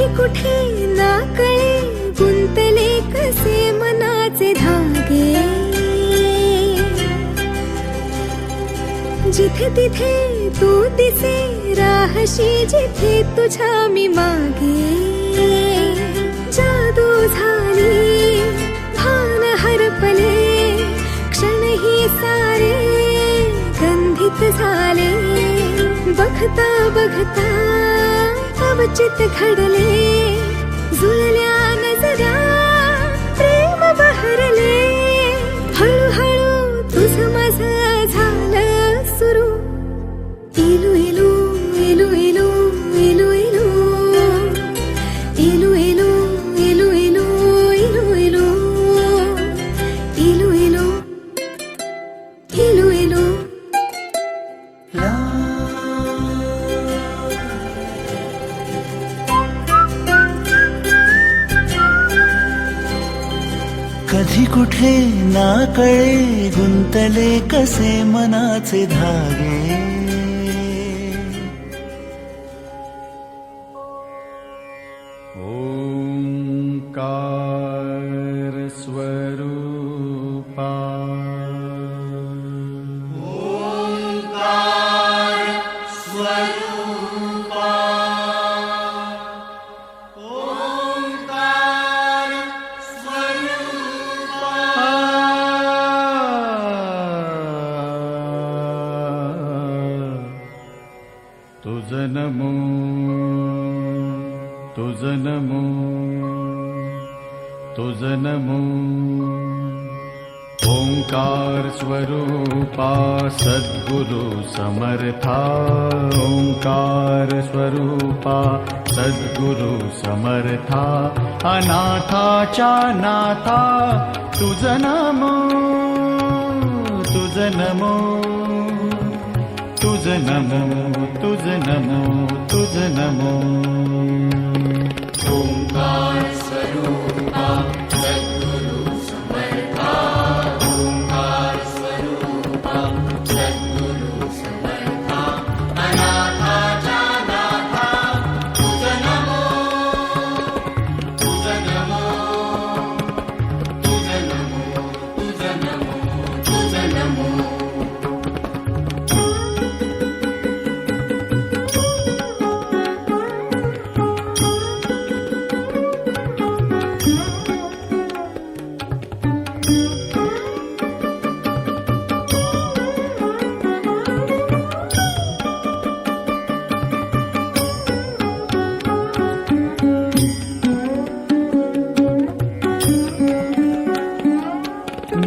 कधी कुठे ना कळे गुंतले कसे मनाचे धागे, जिथे तिथे तू दिसे राहशी जिथे तुझ्या मी मागे. जादू झाली भान हरपले क्षण ही सारे गंधित झाले. बघता बघता अवचित घडले जुळल्या नजरा प्रेम बहरले. हळूहळू तुझ माझं झालं सुरू. इलू इलू इलू इलू इलू इलू इलू इलू इलू इलू इलू इलू इलू इलू इलू इलू. कधी कुठे ना कळे गुंतले कसे मनाचे धागे. ओंकार स्वरूपा ओंकार स्वरूपा ओंकार स्वरूपा. तुझ नमो तुझ नमो तुझ नमो. ओंकार स्वरूपा सद्गुरु समर्था. ओंकार स्वरूपा सद्गुरु समर्था. अनाथाच्या नाथा तुझ नमो तुझ नमो तुझ नमो तुझ नमो तुझ नमो. ओंकार स्वरूपा सद्गुरु समर्था. ओंकार स्वरूपा सद्गुरु समर्था. अनाथाच्या नाथा तुझ नमो तुझ नमो तुझ नमो तुझ नमो तुझ नमो.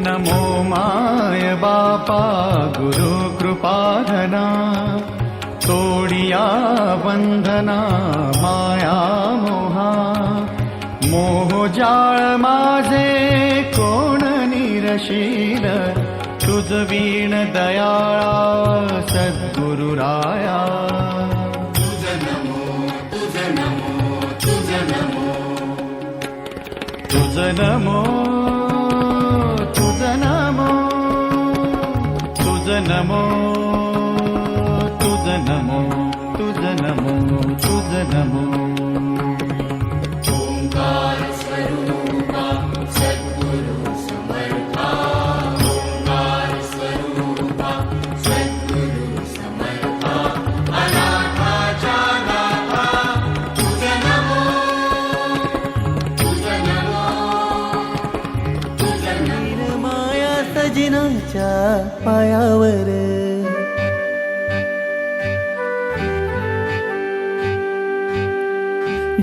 नमो माय बापा गुरु कृपाधना. तोडिया वंदना माया मोहा. मोहजाळ माझे कोण निरशील तुझ वीण दयाळा सद्गुरुराया. तुझ नमो तुझ नमो तुझ नमो तुझ नमो तुझ नमो तुझ नमो तुझ नमो तुझ नमो तुझ नमो. ओंकार स्वरूपा सद्गुरु समर्था. ओंकार स्वरूपा सद्गुरु समर्था. अनाथाच्या नाथा तुझ नमो तुझ नमो तुझ नमो. माया सजनाच्या पायावर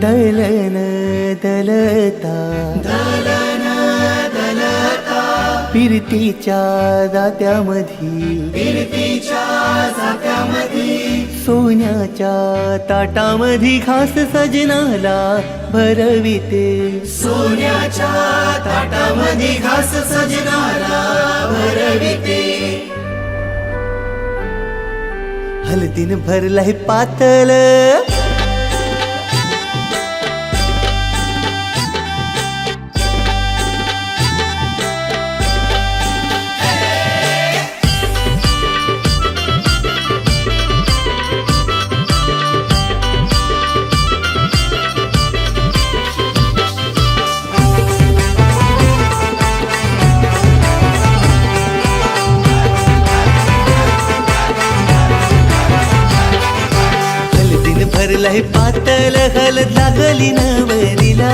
दलन दलता दलन दलता. फिरतीच्या जात्यामधी सोन्याच्या ताटामधी खास सजनाला भरविते. सोन्याच्या ताटामधी खास सजनाला भरविते. हलदीन भरलाय पातळ भरलाय पातळ हलद लागली नवरीला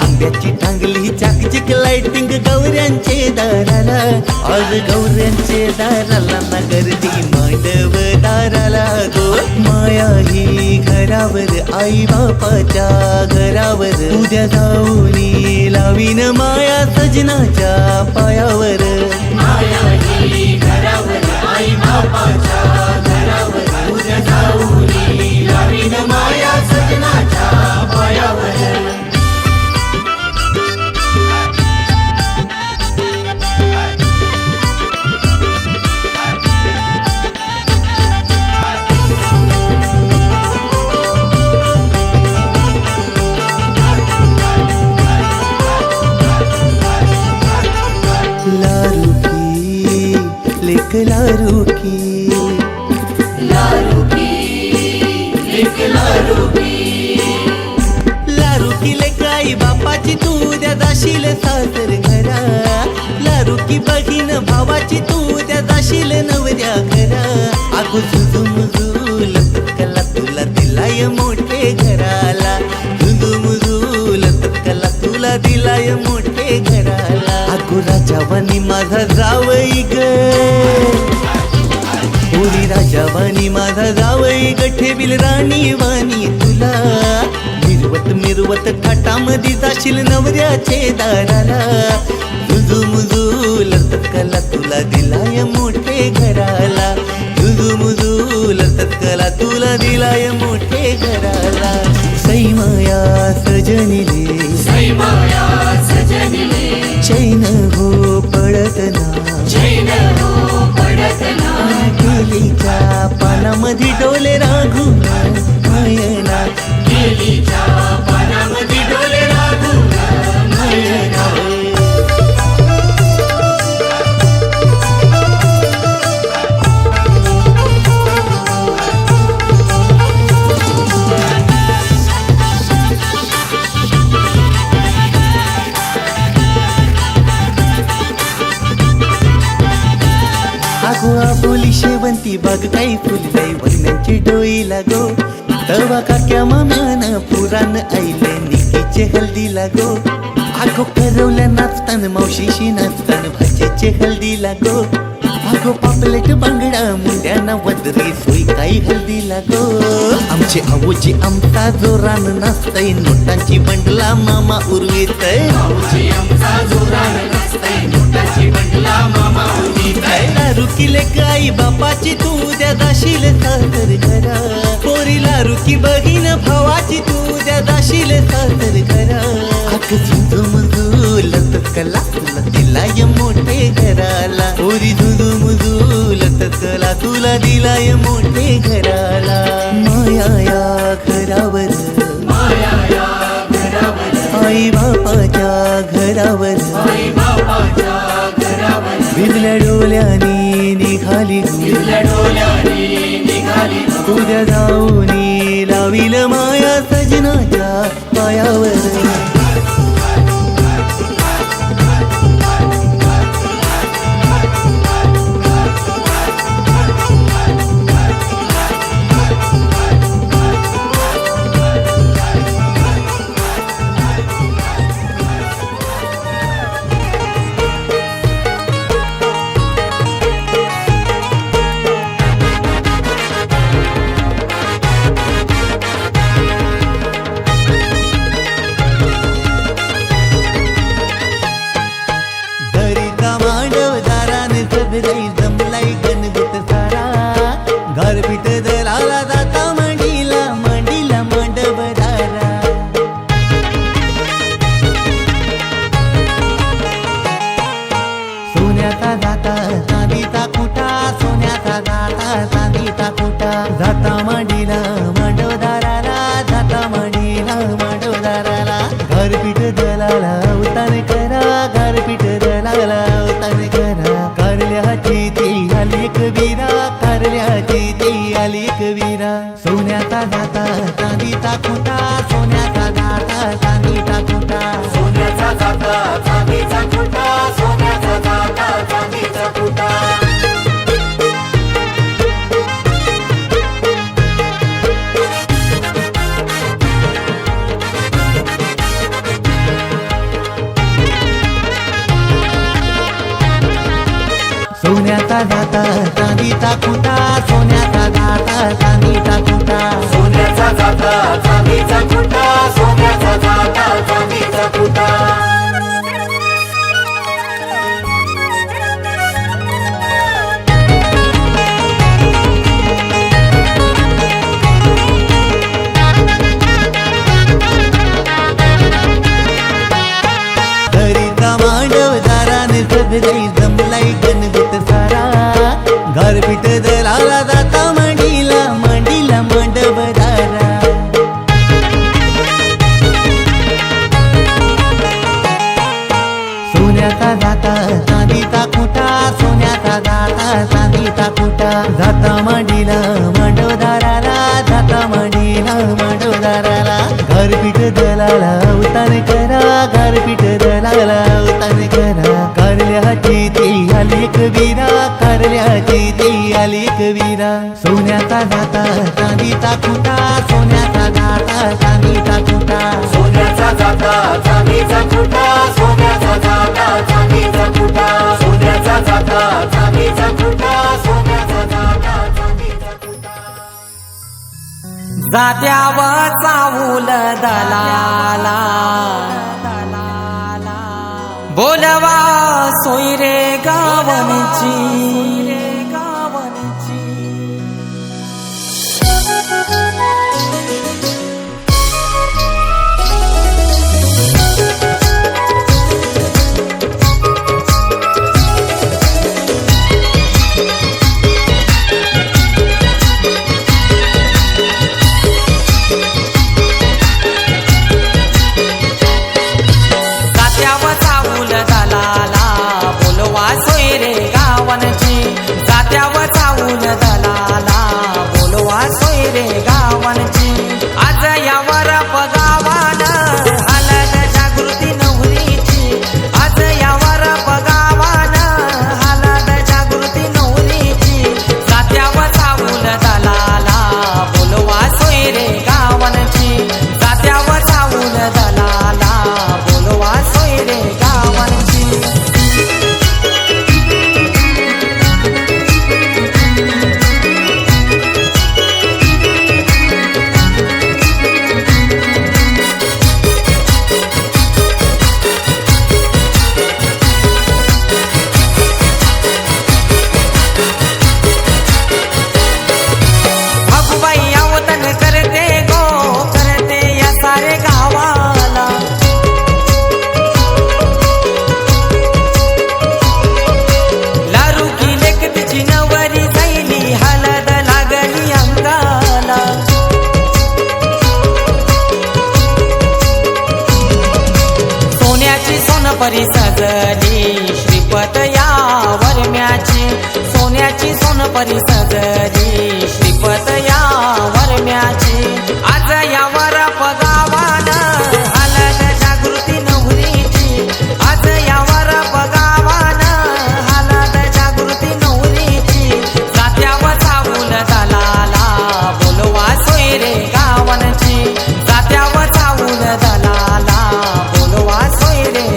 आंब्याची टांगली चाकचिक लाइटिंग गौऱ्यांचे दाराला आज गौऱ्यांचे दाराला ना गर्दी मांडव दाराला गो माया ही घरावर आई बापाच्या घरावर उद्या जाऊनी लावीन माया सजनाच्या पायावर माया ही घरावर आई बापाच्या घरावर उद्या जाऊनी लावीन माया सजनाच्या पायावर लारू की लेक आई बापाची तू उद्या जाशील सासर घरा लारू की बहीण भावाची तू उद्या जाशील नवऱ्या घरा अगो झुझुमझुल तत्कला तुला दिलाय मोठे घराला झुझुमझुल तत्कला तुला दिलाय मोठे घराला अगो राजावानी माझा जावई ग पोरी राजावानी माझा जावई गठेबिल राणी वाणी तुला मिरवत मिरवत थाटामध्ये जाशील नवऱ्याचे दाराला झुझुमुझुल तत्कला तुला दिलाय मोठे घराला झुझुमुझुल तत्कला तुला दिलाय मोठे घराला सैमाया सजनिले चैन हो पडत ना केलीच्या पानामध्ये डोले राघू मायना केलीच्या पानामध्ये डोले राघू मायना अगो आबोली शेवंती बाग काही फुललंय वरण्याची डोई लागो तवा काक्या माम्यानं पुराण आईले निकीचे हल्दी लागो अगो करवल्या नाचतान मावशीशी नाचतान भाजीचे हल्दी लागो अगो पापलेट बांगडा मुंड्याना वदरी सोई काही हल्दी लागो आमचे आऊची आमचा जोरान नाचतय नोटांची बंडला मामा उरवीतय आऊची आमचा जोरान नाचतय नोटांची बंडला मामा उरवीतय लारू की लेक आई बापाची तू उद्या जाशील सासर घरा पोरी लारू की बहीण भावाची तू उद्या जाशील सासर घरा अग झुझुमझुल तत्कला तुला दिलाय मोठे घराला पोरी झुझुमझुल तत्कला तुला दिलाय मोठे घराला माया या घरावर आई बापाच्या घरावर भिजल्या डोल्यानी निघाली उद्या जाऊनी लावील माया सजनाच्या पायावर जमलाई गणगुट सारा घरपीठ दलाला जाता मांडीला मांडव दारा सोन्याचा जाता चांदीचा खुटा सोन्याचा जाता चांदीचा खुटा जाता मांडीला मांडव दाराला जाता मांडीला मांडव दाराला घरपीठ दलाला उतार करा घरपीठ दलाला उतार करा कारल्याची ती आली कबीरा कारल्याची ती आली कबीरा सोन्याचा जाता चांदीचा खुटा सोन्याचा जाता चांदीचा खुटा सोन्याचा जाता चांदीचा खुटा सोन्याचा जाता चांदीचा खुटा सोन्याचा जाता चांदीचा खुटा सोन्याचा जाता चांदीचा खुटा सोन्याचा जाता चांदीचा खुटा सोन्याचा जाता चांदीचा खुटा घरीचा मांडव दाराने सजलाई जमलाई गणगुत सारा गारपीट दलाला जाता मांडीला मांडीला मांडव दारा सोन्याचा जाता चांदीचा खुटा सोन्याचा जाता चांदीचा खुटा जाता मांडीला मांडव दाराला जाता मांडीला मांडव दाराला गारपीट दलाला उतार करा गारपीट दलाला उतार करा कारल्याची ती आली कबीरा कारल्याची ती आली कबीरा सोन्याचा जाता चांदीचा खुटा सोन्याचा जाता चांदीचा खुटा सोन्याचा जाता चांदीचा खुटा सोन्याचा जाता चांदीचा खुटा सोन्याचा जाता चांदीचा खुटा सोन्याचा जाता चांदीचा खुटा जात्यावर चावूल दलाला बोलवा सोयरे गावनची जात्यावर चावूल दलाला बोलवा सोयरे गावनची आज यावर पगावान हालत जागृती नवरीची आज यावर पगावान हालत जागृती नवरीची जात्यावर चावूल दलाला बोलवा सोयरे गावनची जात्यावर चावूल दलाला बोलवा सोयरे गावनची परी सजली श्रीपत या वरम्याची सोन्याची सोनपरी सजली श्रीपत या वरम्याची आज यावर पगावान हालत जागृती नवरीची आज यावर पगावान हालत जागृती नवरीची जात्यावर चावूल दलाला बोलवा सोयरे गावनची जात्यावर चावूल दलाला बोलवा सोयरे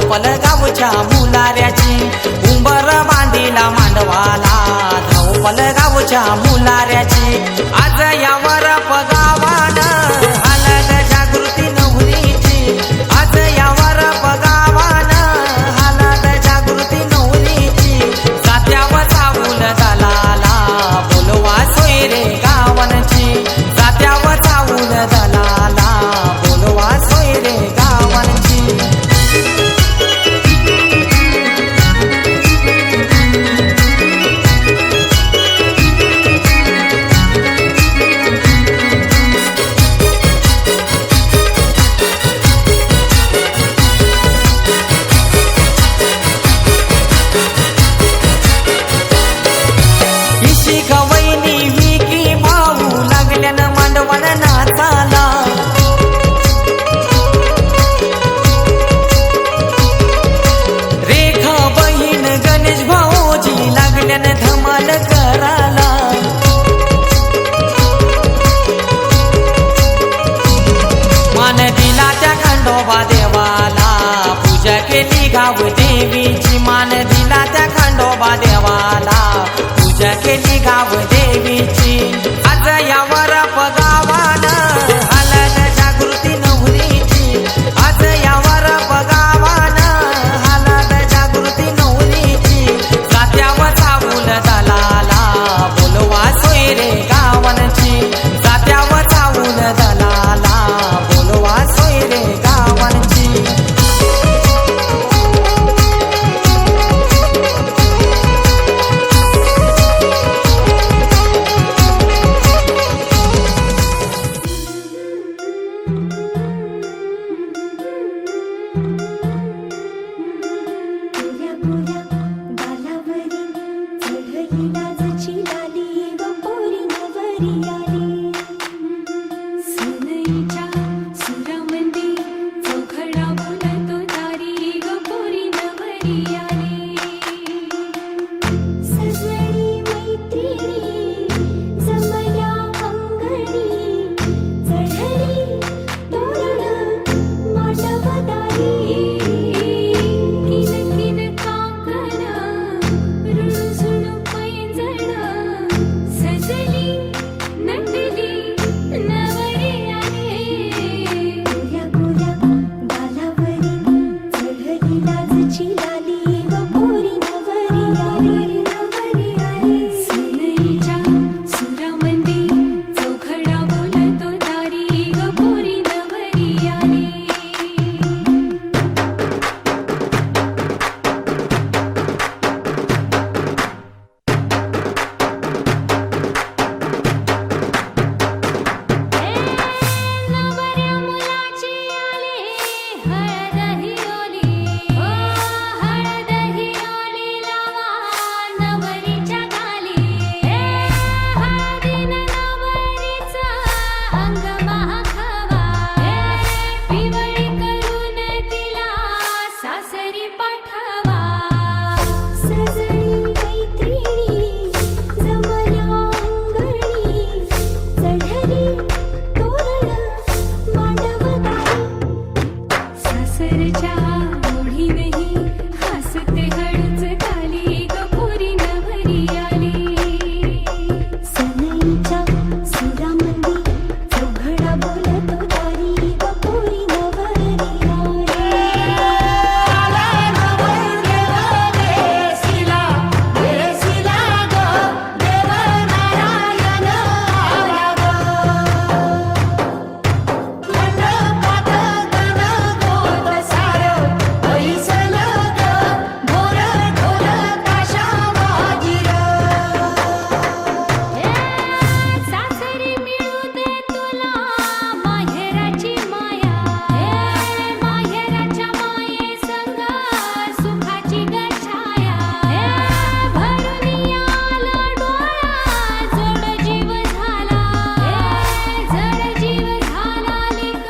我गावच्या मुलाऱ्याची आज यावर पगावान हालत जागृती नवरीची आज यावर पगावान हालत जागृती नवरीची जात्यावर चावूल दलाला बोलवा सोयरे गावनची जात्यावर चावूल दलाला बोलवा सोयरे गावनची सुखाची लाली व पोरी नवरी आली नवरी आली सनईच्या सुरामंदी चौघडा बोलतो दारी व पोरी नवरी आली नवऱ्या मुलाची आली हळद ही ओली ओ हळद ही ओली लावा नवरीच्या गाली हळदीनं नवरीचं अंग महाखावा पिवळी करून तिला सासरी पाठवा सजणी मैत्रिणी जमल्या अंगणी चढली तोरण मांडवदारी सासरच्या ओढीनही हसते हळूच खाली ग पोरी नवरी आली सनईच्या सुरामंदी चौघडा बोलतो दारी ग पोरी नवरी सासरी मिळू दे तुला माहेराची माया माहेराच्या माये संग सुखाची गछाया भरून आला डोळा जड जीव झाला लिक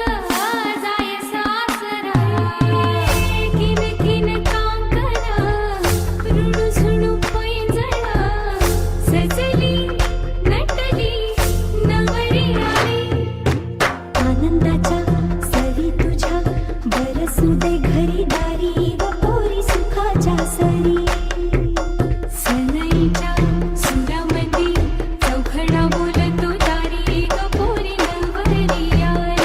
जाय सासरा किन कांकण रुणू झुणू पैंजण सजली नटली नवरी आली आनंदाच्या सरी तुझ्या बरसू दे घरी दारी व पोरी सुखाच्या सरी सनईच्या सुरामंदी चौघडा बोलतो दारी व पोरी नवरी आली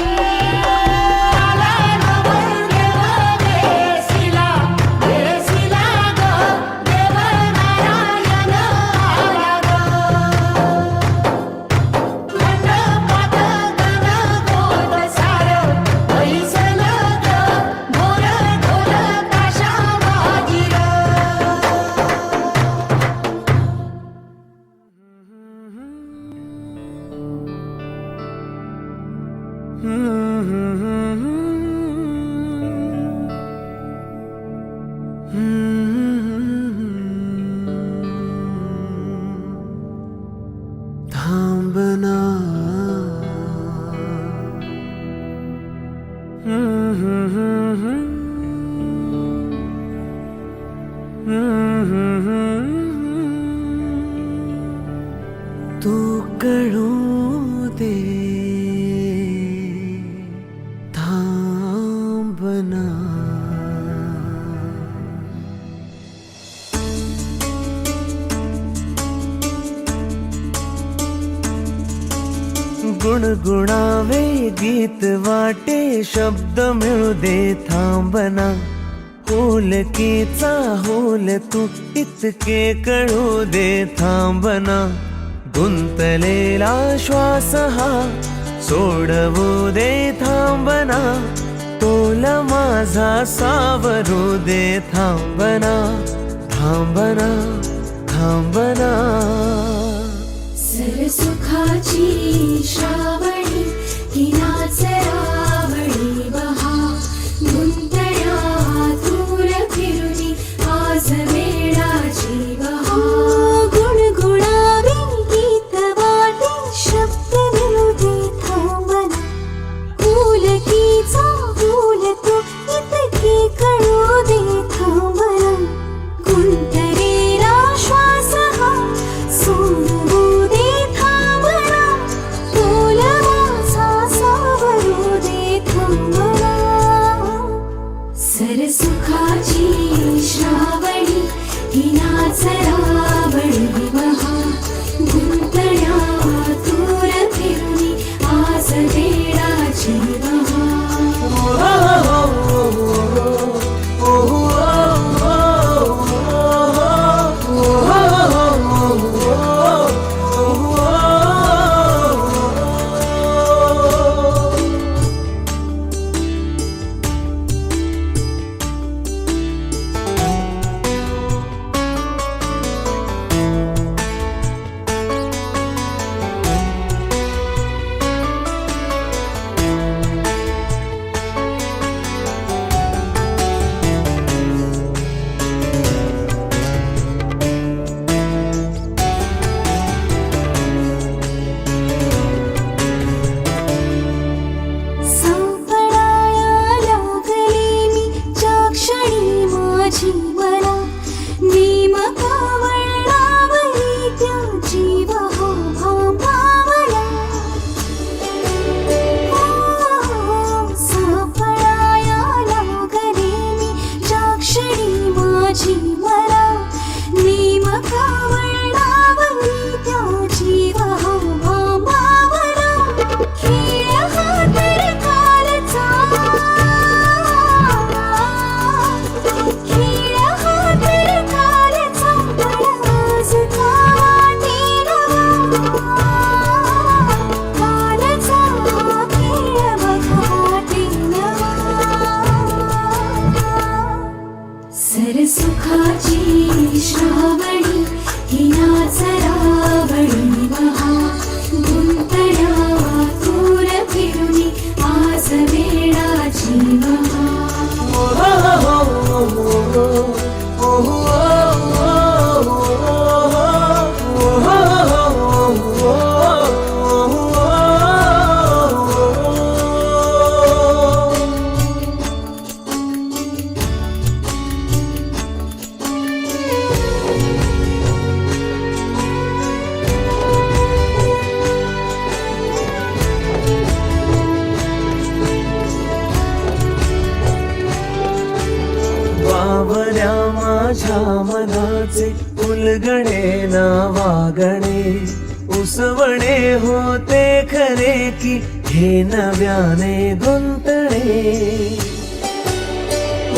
थांबना तू कळू दे थांबना गुणगुणावे गीत वाटे शब्द मिळू दे थांबना होलकीचा होल तू इतके कळू दे थांबना गुंतलेला श्वास हा सोडवू दे थांबना तोल माझा सावरू दे थांबना थांबना थांबना सरसुखाची श्रावणी ही नाच रावळी बहा गुंतण्या दूर फिरुनी आज वेळाची बहा गुणगुणावे गीत वाटे शब्द मिळू दे थांबना फुलकीचा फुल तू इतके कळू दे थांबना गुंतलेला श्वास हा सोडवू दे थांबना तोल माझा सावरू दे थांबना सरसुखाची श्रावणी ही नाच रावळी बहा गुंतण्या दूर फिरुनी आज वेळाची बहा माझी मला नेमका वळणावली त्याची मामावरा खेळ हा तर कालचा खेळ हा तर कालचा पण आजचा वाटेना कालचा खेळ बघा वाटेना सरसुखाची श्रावणी हिना चरावणी महा गुंतल्या तूर फिरुनी आज वेळाची महा बावऱ्या माझ्या मनाचे उलगडे ना वागणे उसवणे होते खरे की हे नव्याने गुंतणे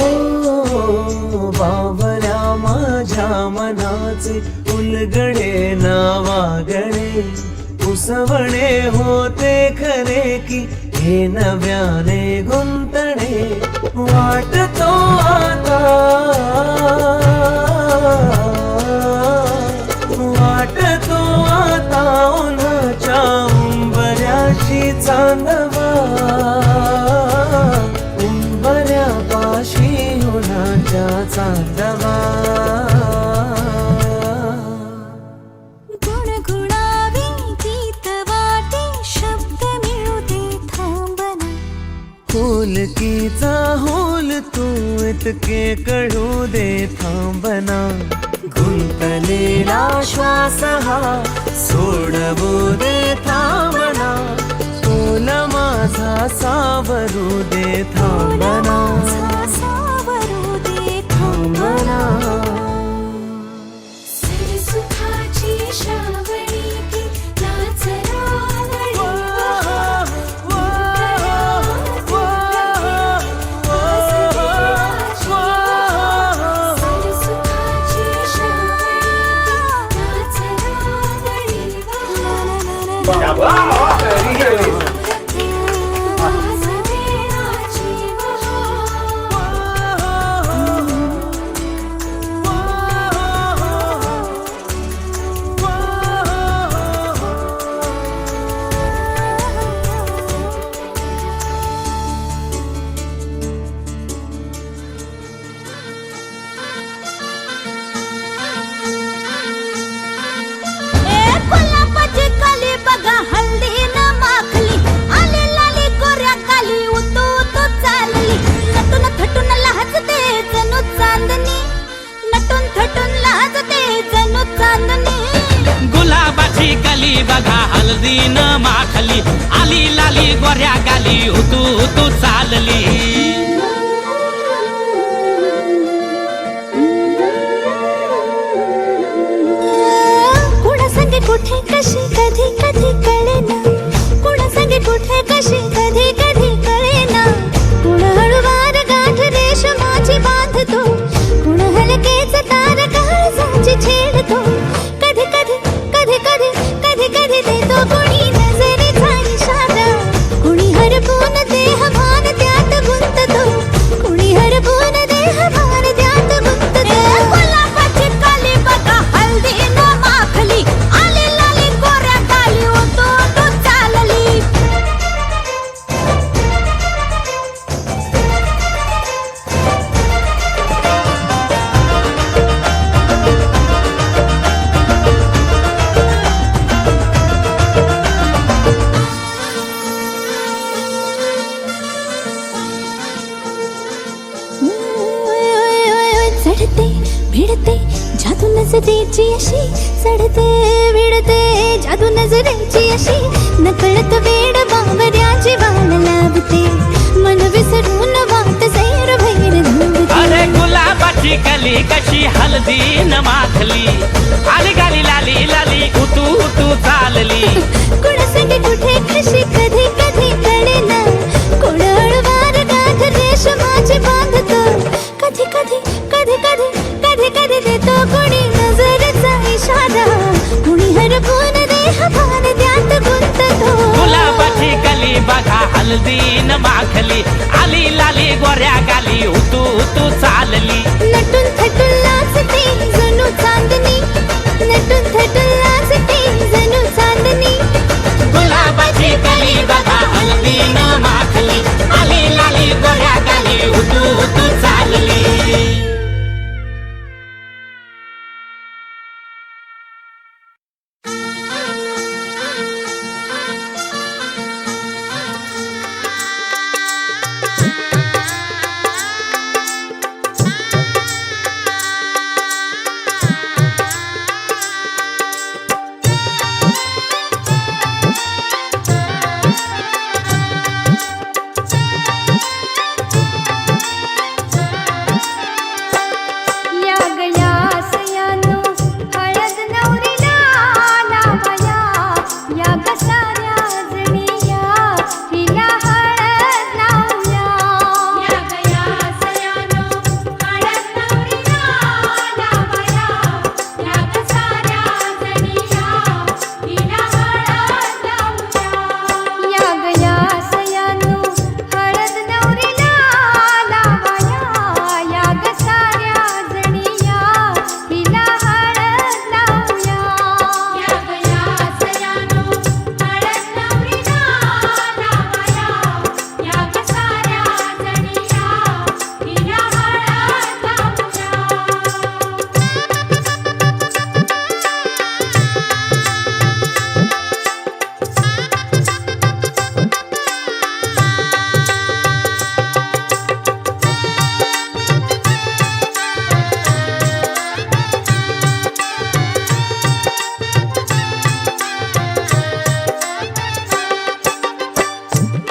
ओ बावऱ्या माझ्या मनाचे उलगडे ना वागणे उसवणे होते खरे की हे नव्याने गुंतणे वाटतो आता वाटतो आता उन्हाच्या उंबऱ्याशी चांदवा उंबऱ्यापाशी उन्हाच्या चांदवा गुणगुणावी गीत वाटे शब्द मिळू दे थांबना होलकीचा होल तू इतके कळू दे थांबना गुंतलेला श्वास हा सोडवू दे थांबना तोल माझा सावरू दे थांबना सावरू दे थांबना सरसुखाची श्रावणी ती नाचरावळी सरसुखाची गुलाबाची कली बघा हल्दी न माखली आली लाली गोऱ्या काली उतू तू चालली नटून थटून लाजते जणू चांदणी नटून थटून लाजते जणू चांदणी गुलाबाची कली बघा हल्दी न माखली आली लाली गोऱ्या गाली उतू तू चालली कुणासंगे कुठे कशी कधी कधी कळेना कुणासंगे कुठे कशी कधी कधी कळेना कुण हळूवार गाठ रेशमाची बांधतो कुण हलकेच तार काळजाची छेडतो कधी कधी कधी कधी कधी कधी देतो कुणी नजरेचा इशारा कुणी हरपून देह भान त्यात गुंततो कुणी हरपून देह भान त्यात गुंततो गुलाबाची कली बघा हल्दी न माखली आली लाली गोऱ्या काली उतू तू चालली चढते भिडते जादू नजरेची अशी चढते भिडते जादू नजरेची अशी नकळत वेड बावऱ्याची वाल लावते मन विसरून वाट सैर भैर धुवते अरे गुलाब गुलाबाची कली कशी हळदीनं माखली आली गाली लाली लाली उतू उतू चालली कुणासंगे कुठे कशी कधी कधी कळेना कोण हळूवार गाठ रेशमाची बांधतो कधी कधी कधी कधी कधी कधी देतो कोणी नजरेचा इशारा कुणी हरपून देह भान त्यात गुंततो गुलाबाची कली बघा हळदीनं माखली आली लाली गोऱ्या गाली उतू उतू चालली नटून थटून लाजते जणू चांदणी नटून थटून लाजते जणू चांदणी गुलाबाची कली बघा हळदीनं माखली आली लाली गोऱ्या गाली उतू उतू चालली या गया सयानो हळद नवरीला लावया या ग साऱ्या जणिया हिला हळद लावूया या गया सयानो हळद नवरीला लावया या ग साऱ्या जणिया हिला हळद लावूया या गया सयानो हळद नवरीला लावया या ग साऱ्या जणिया हिला हळद लावूया या गया सयानो हळद नवरीला लावया या ग साऱ्या जणिया हिला हळद लावूया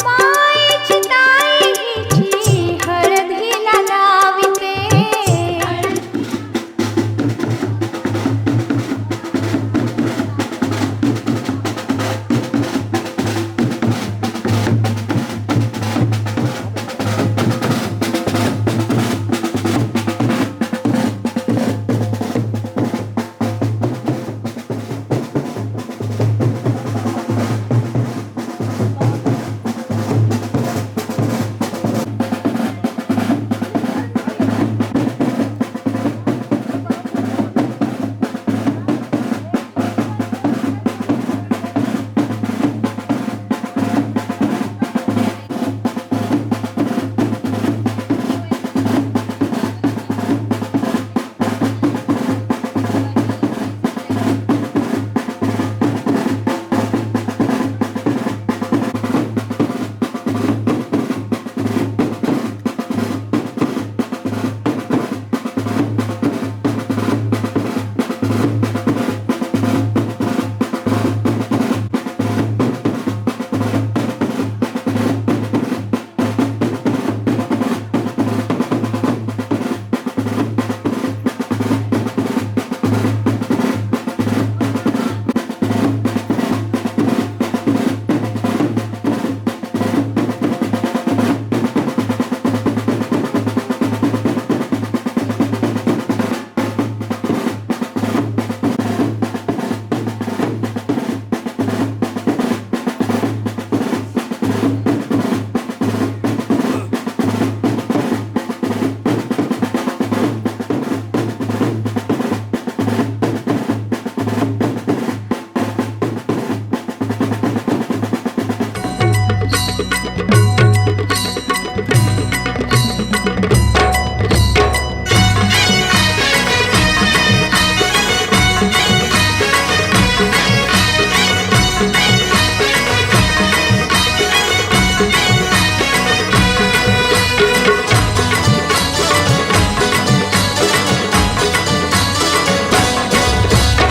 मायेची ताई हिची हळद हिला लाविते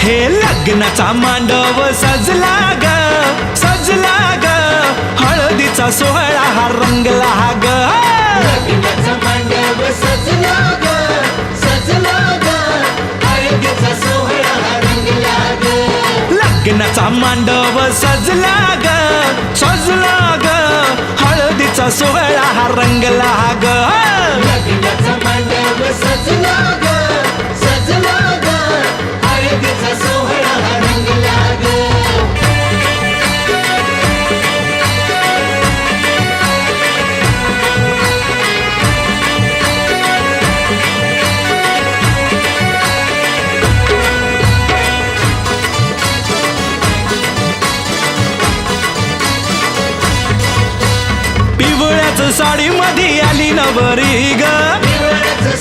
हे लग्नाचा मांडव सजला ग हळदीचा सोहळा हा रंगला ग लग्नाचा मांडव सजला ग मांडव सजला ग सजला ग हळदीचा सोहळा हा रंगला ग लग्नाचा मांडव सजला ग सजला ग हळदीचा सोहळा हा रंगला ग पिवळ्याच साडी मध्ये आली नवरी ग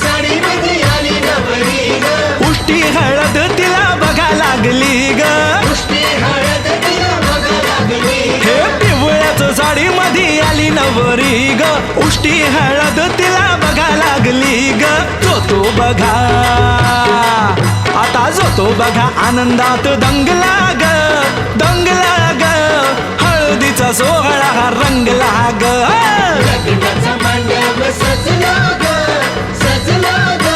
साडी मध्ये आली नवरी ग उष्टी हळद तिला बघा लागली ग पुष्टी हळद तिला बघा लागली हे पिवळ्याच साडी मध्ये आली नवरी ग उष्टी हळद तिला बघा लागली ग जो बघा आता जो बघा आनंदात दंगला ग दंगला ग हळदीचा सोहळा हा रंगला ग लग्नाचा मांडव सजला ग सजला ग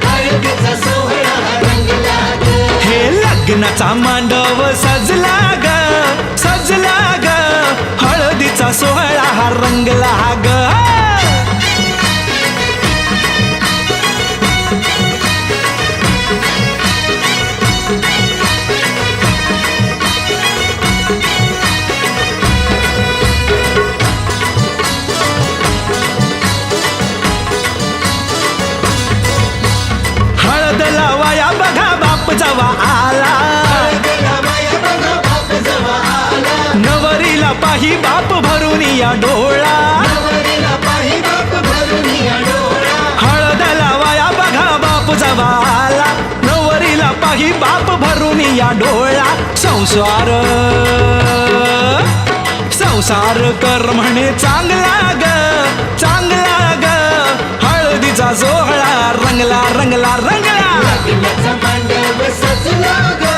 हळदीचा सोहळा हा रंगला ग हे लग्नाचा मांडव सजला ग सजला ग हळदीचा सोहळा हा रंगला ग हळद लावाया बघा बाप जवा आला नवरीला पाही बाप भरून या डोळा हळद लावाया बघा बाप जवा आला नवरीला पाही बाप भरून या डोळा संसार संसार कर म्हणे चांगला ग चांगला ग हळदीचा सोहळा रंगला रंगला रंगला लग्नाचा मांडव सजला ग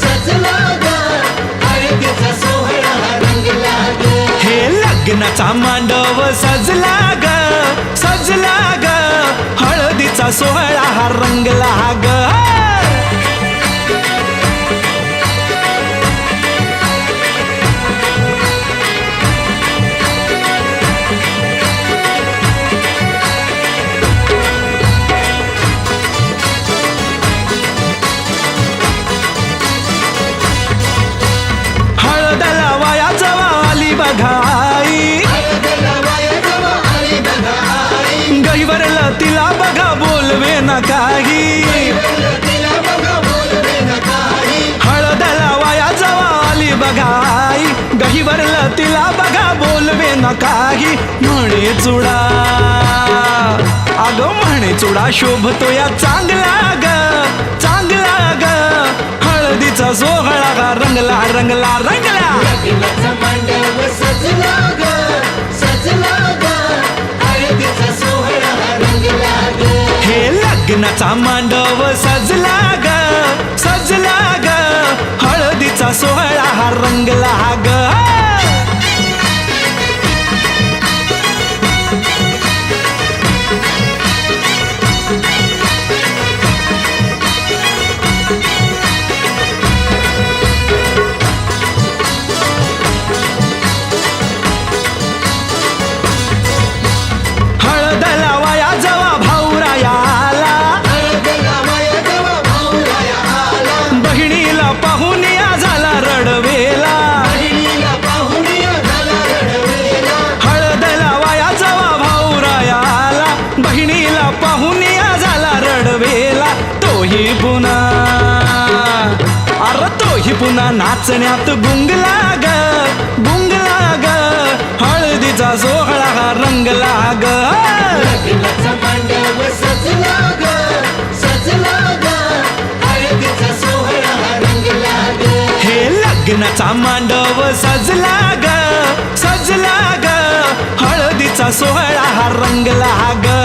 सजला ग हळदीचा सोहळा हा रंगला ग हे लग्नाचा मांडव सजला ग सजला ग हळदीचा सोहळा हा रंगला ग हळद लावाया जवा आली बघाई गहीवरला तिला बघा बोलवे ना काही हळद लावाया जवा आली बघाई गहीवरला तिला बघा बोलवे ना काही म्हणे चुडा अगं म्हणे चुडा शोभतो या चांगला ग चांगला ग हळदीचा सोहळा हा रंगला रंगला रंगला लग्नाचा मांडव सजला ग सजला ग हळदीचा सोहळा हा रंगला ग हे लग्नाचा मांडव सजला ग सजला ग हळदीचा सोहळा हा रंगला ग हळद लावाया जवा भाऊराया आला बहिणीला पाहून या झाला रडवेला हळद लावाया जवा भाऊराया आला बहिणीला पाहून या झाला रडवेला तोही पुन्हा अरे तोही पुन्हा नाचण्यात गुंगला ग गुंगला ग हळदीचा सोहळा हा रंगला ग लग्नाचा मांडव सजला ग सजला ग हळदीचा सोहळा हा रंगला ग हे लग्नाचा मांडव सजला ग सजला ग हळदीचा सोहळा हा रंगला ग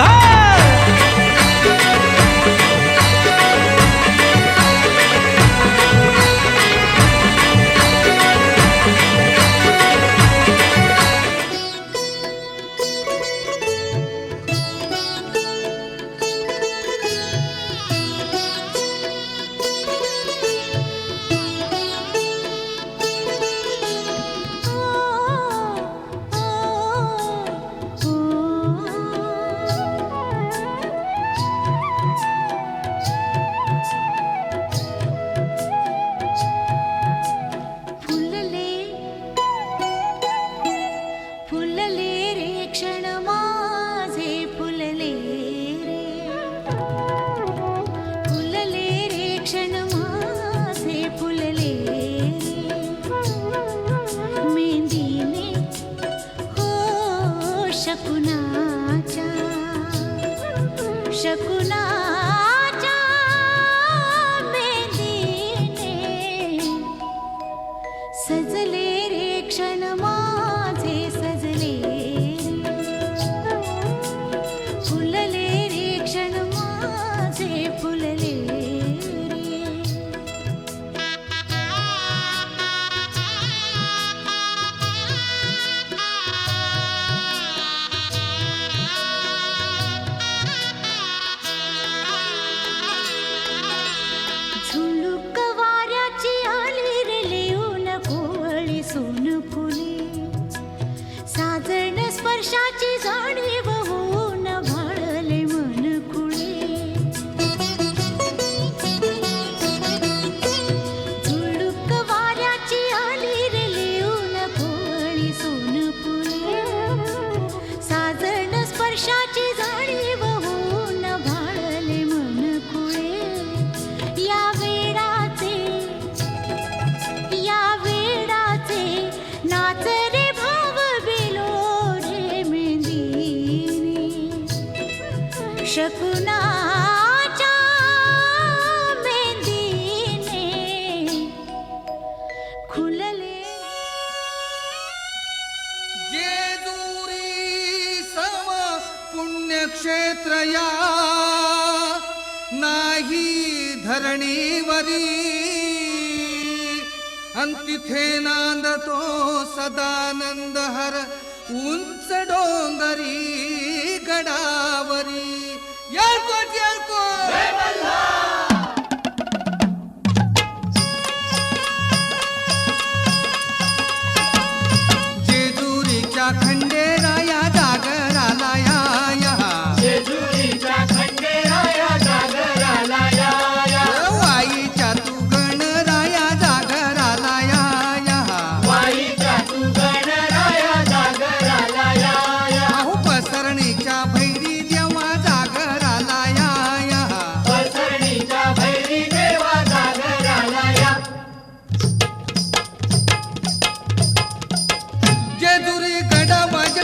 ही धरणीवरी अन तिथे नांदतो सदानंद हर उंच डोंगरी गडावरी. येळकोट जेजुरीच्या खंडेराया जागराला या जेजुरीच्या खंडेराया जागराला या वाईच्या तू गणराया जागराला या वाईच्या तू गणराया जागराला या अहो पसरणीच्या भैरी देवा जागराला या पसरणीच्या भैरी देवा जागराला या जेजुरी गडा वाज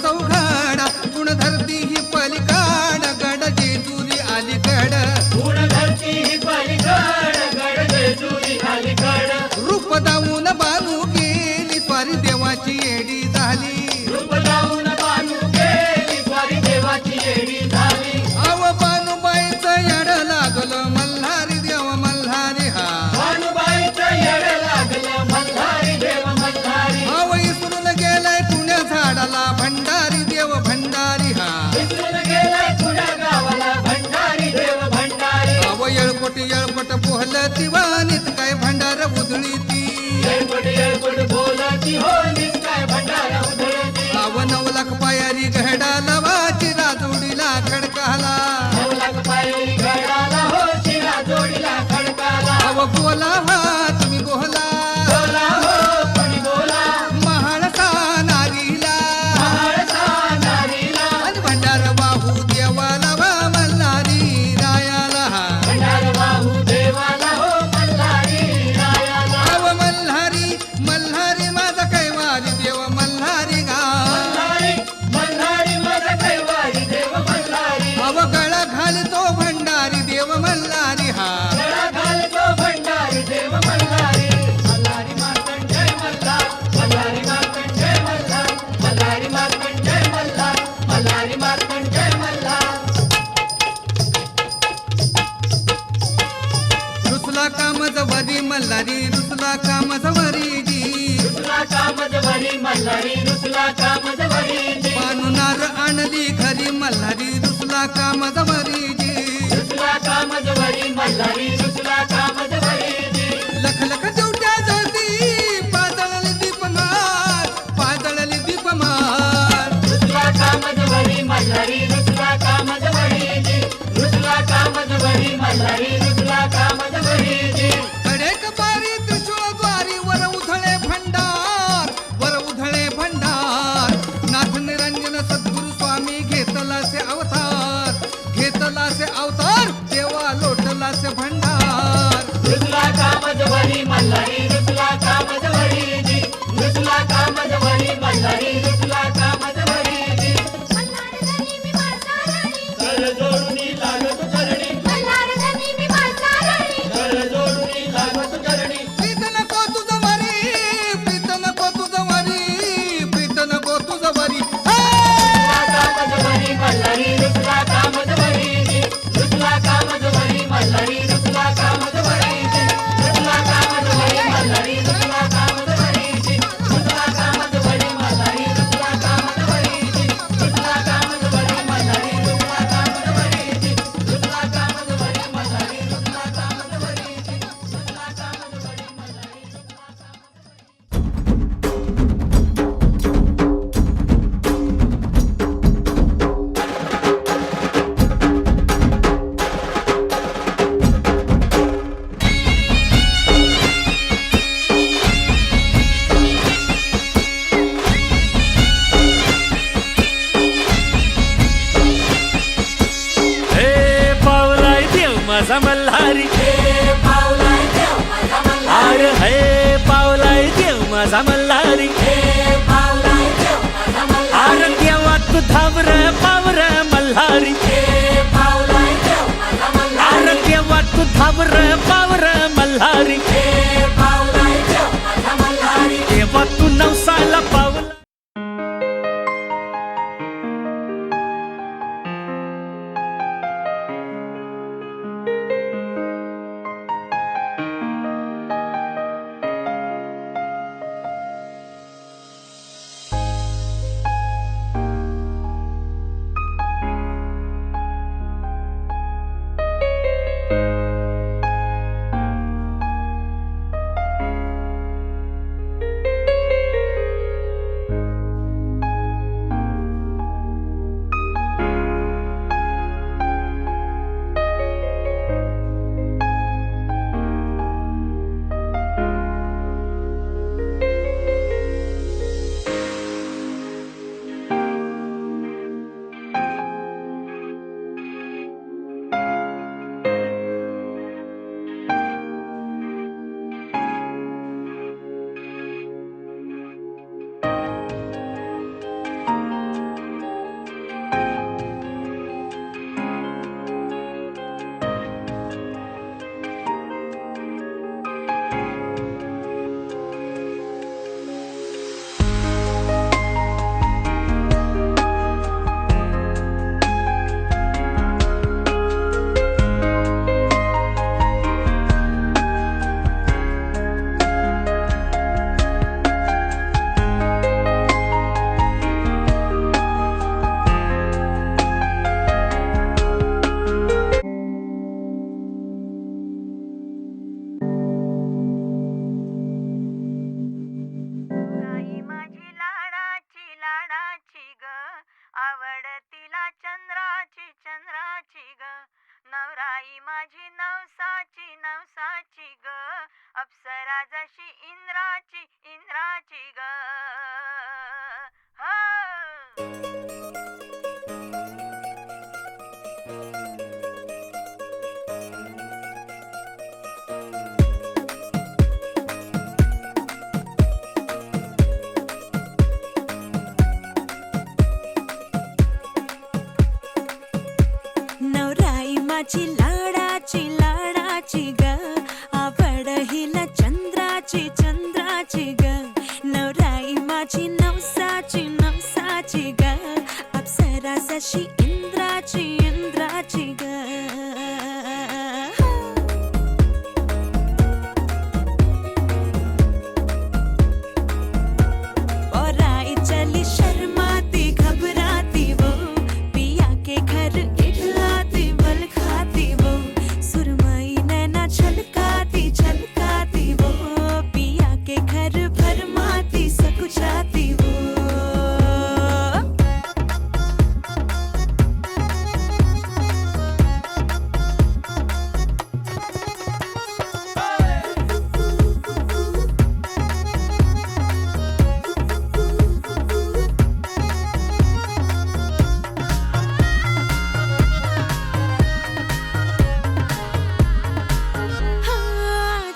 चौघडा गुण धरती ही पलिकाड गड जेजुरी अलीकड गुण धरती ही पलीकड गड जेजुरी अलीकड रूप दावून बानू गेली स्वारी देवाची येडी झाली. रूप लावून बानू गेली स्वारी देवाची येडी झाली. अव बानूबाईचं येड लागलं मल्हारी देव मल्हारी हा भानुबाईचं येड लागलं मल्हारी देव मल्हारी. अव इसरून गेलाय पुण्या झाडाला भंडारी देव भंडारी हा विसरून गेलाय पुण्या गावाला भंडारी देव भंडारी. अव येळकोट पोहलं दिवाणीत काय भंडार उधळी ती येळकोट बोलती हो निस्काय भंडारा उधळती. अव 9 लाख पायारी घडा लवाची राजोडीला खडकाला 9 लाख पायरी घडाला हो शिरा जोडीला खडकाला. अव बोला तुम्ही बोला बोला हो कोणी बोला महाळसा नारीला महाळसा नारीला आणि भंडार बाहू देवाला वा मल्हारी रायाला भंडार बाहू देवाला हो मल्हारी रायाला. अव मल्हारी माझा कैवारी देव मल्हारी गा मल्हारी मल्हारी माझा कैवारी देव मल्हारी. अव गळा घालतो भंडारी देव मल्हारी हा गळा घालतो भंडारी देव मल्हारी. मल्हारी मार्कंड जय मल्हार मल्हारी मार्कंड जय मल्हार मल्हारी मार्कंड जय मल्हार मल्हारी मार्कंड जय मल्हार. रुसला कामजवरी मल्हारी रुसला कामजवरी जी रुसला कामजवरी मल्हारी रुसला कामजवरी जी. पानुनार आणली घरी मल्हारी रुसला कामजवरी जी रुसला कामजवरी मल्हारी रुसला कामजवरी जी. लख जेवट्या जळती पाजळली दीपमार रुसला कामजवरी मल्हारी रुसला कामजवरी जी. रुसला कामजवरी मल्हारी रुसला कामजवरी जी. कडेक बारी त्रिशूळद्वारी वर उधळे भंडार नाथ निरंजन सद्गुरु स्वामी घेतलासे अवतार देवा लोटलासे भंडार. रुसला कामजवरी मल्हारी रुसला कामजवरी जी. रुसला कामजवरी मल्हारी रुसला कामजवरी जी. मल्हारधनी मी माळसा राणी कर जोडूनी लागत चरणी मल्हारधनी मी माळसा राणी कर जोडूनी लागत चरणी. प्रीत नको तुझं वरी रुसला कामजवरी मल्हारी रुसला कामजवरी जी. रुसला कामजवरी मल्हारी रुसला कामजवरी जी. रुसला कामजवरी मल्हारी रुसला कामजवरी जी. रुसला कामजवरी मल्हारी रुसला कामजवरी जी. रुसला कामजवरी मल्हारी रुसला कामजवरी जी. रुसला कामजवरी मल्हारी रुसला कामजवरी जी. रुसला कामजवरी मल्हारी रुसला हे पावलाय देव माझा मल्हारी अरे हे पावलाय देव माझा मल्हारी अरे देवा तू धावर पावर मल्हारी अरे देवा तू धावर पावर मल्हारी देवा तू नवसाला पावला आई माझी नवसाची नवसाची ग अप्सरा जशी इंद्राची इंद्राची ग हा नवराई माझी लाडाची लाडाची ग आवड हिला चंद्राची चंद्राची ग नवराई माझी नवसाची नवसाची ग अप्सरा जशी इंद्राची इंद्राची ग औराई चली शर्माती घबराती वो पिया के घर इठलाती बल खाती वो सुरमई नैना छलकाती छलकाती वो पिया के घर भरमाती सकुचाती वो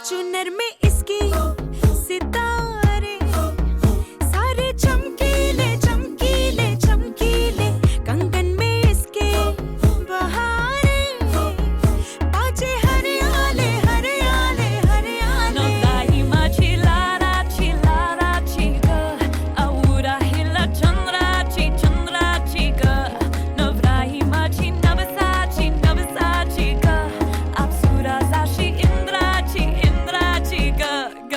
चुनर में इसकी सितारे सारे चमकीले चमकीले चमकीले कंगन में इसके बहारे बाजे हरियाले हरियाले हरियाले नवराई माझी लाडाची लाडाची ग औरा हिला चंद्राची चंद्राची ग नवराई माझी नवसाची नवसाची ग अप्सरा जशी इंद्राची इंद्राची ग ग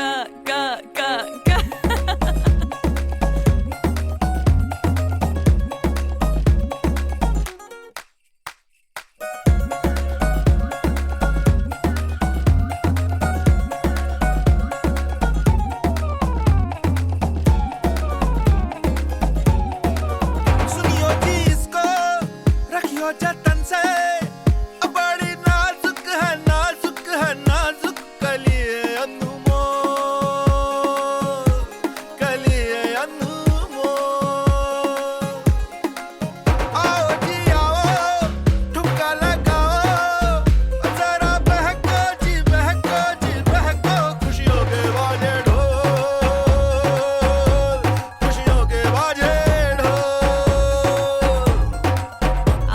ग ग ग सुनियो जी इसको रखियो जतन से बड़ी नाजुक है नाजुक कलिए अनमोल कलिए अनमोल आओ जी आओ ठुमका लगाओ जरा बहको जी बहको जी बहको खुशियों के बाजे ढोल खुशियों के बाजे ढोल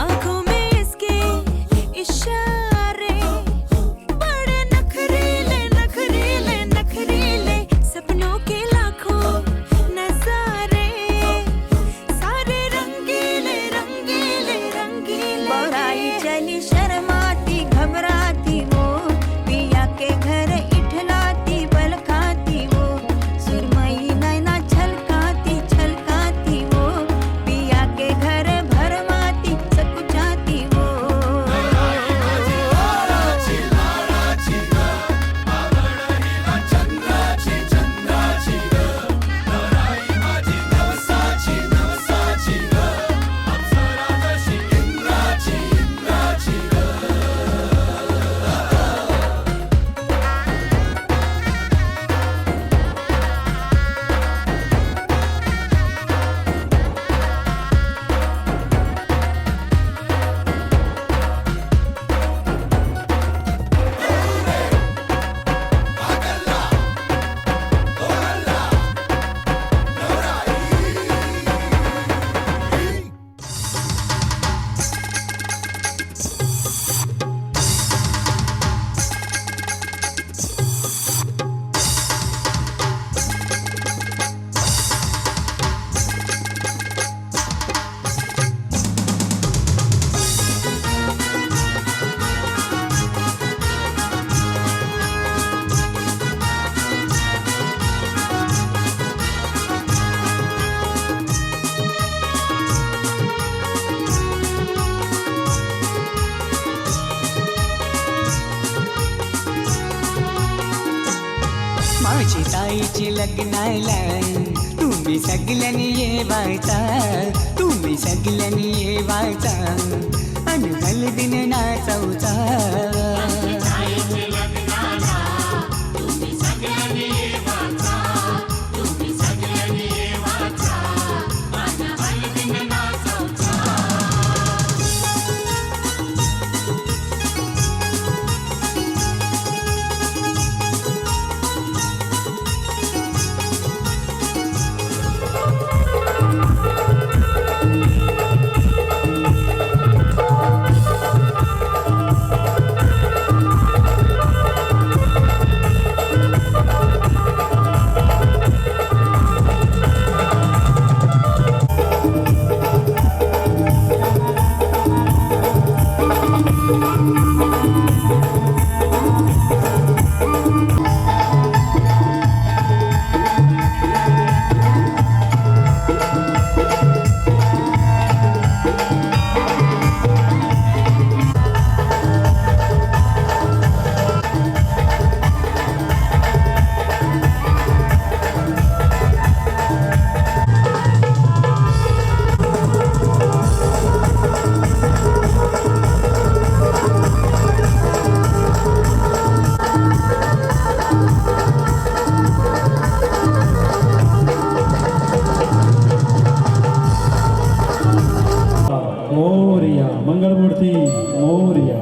आंखों में इसके इशारे बड़े नखरीले नखरीले नखरीले सपनों के लाखों नजारे सारे रंगीले रंगीले रंगीले बौराई चली शर्माती घबराती वो पिया के घर इठलाती बल खाती वो सुरमई नैना छलकाती छलकाती वो पिया के घर भरमाती सकुचाती वो माझी ताईची लग्नाला तुम्ही सगळ्यांनी येवायचा तुम्ही सगळ्यांनी येवायचा आणि हळदीने नाचवचा मोरया मंगलमूर्ती मोरया.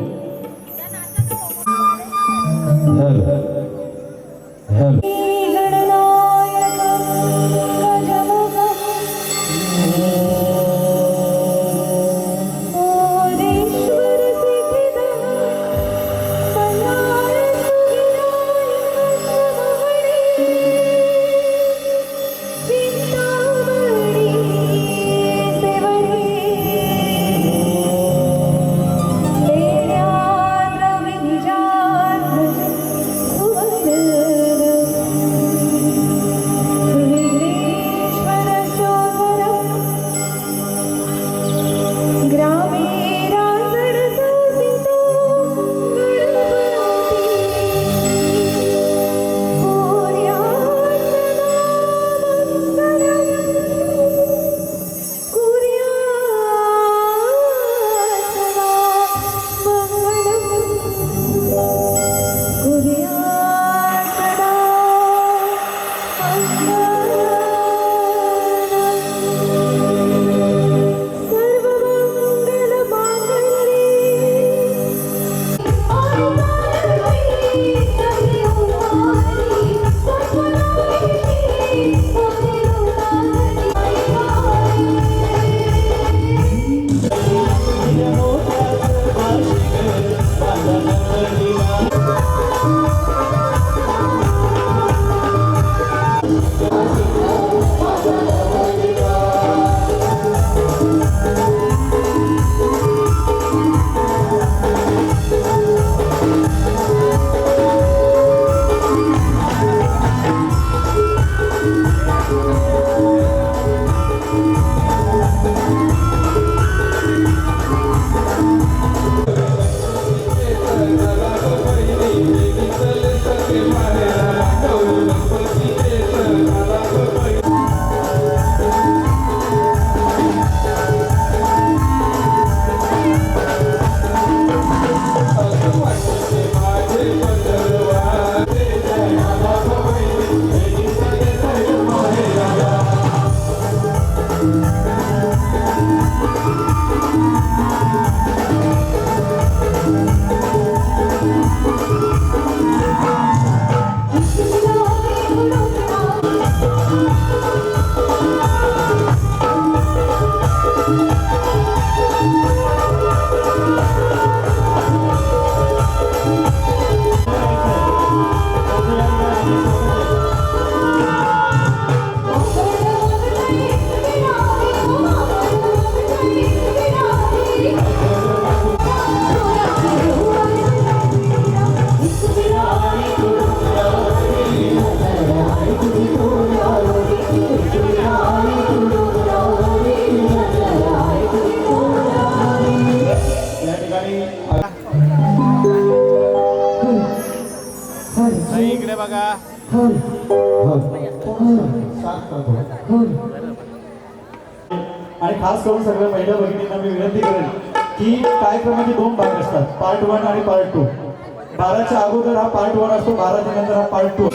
इकडे बघा. आणि खास करून सगळ्या महिला भगिनींना मी विनंती करेन की कार्यक्रमाचे 2 भाग असतात, पार्ट 1 आणि पार्ट 2. 12च्या अगोदर हा पार्ट 1 असतो, 12च्या नंतर हा पार्ट 2.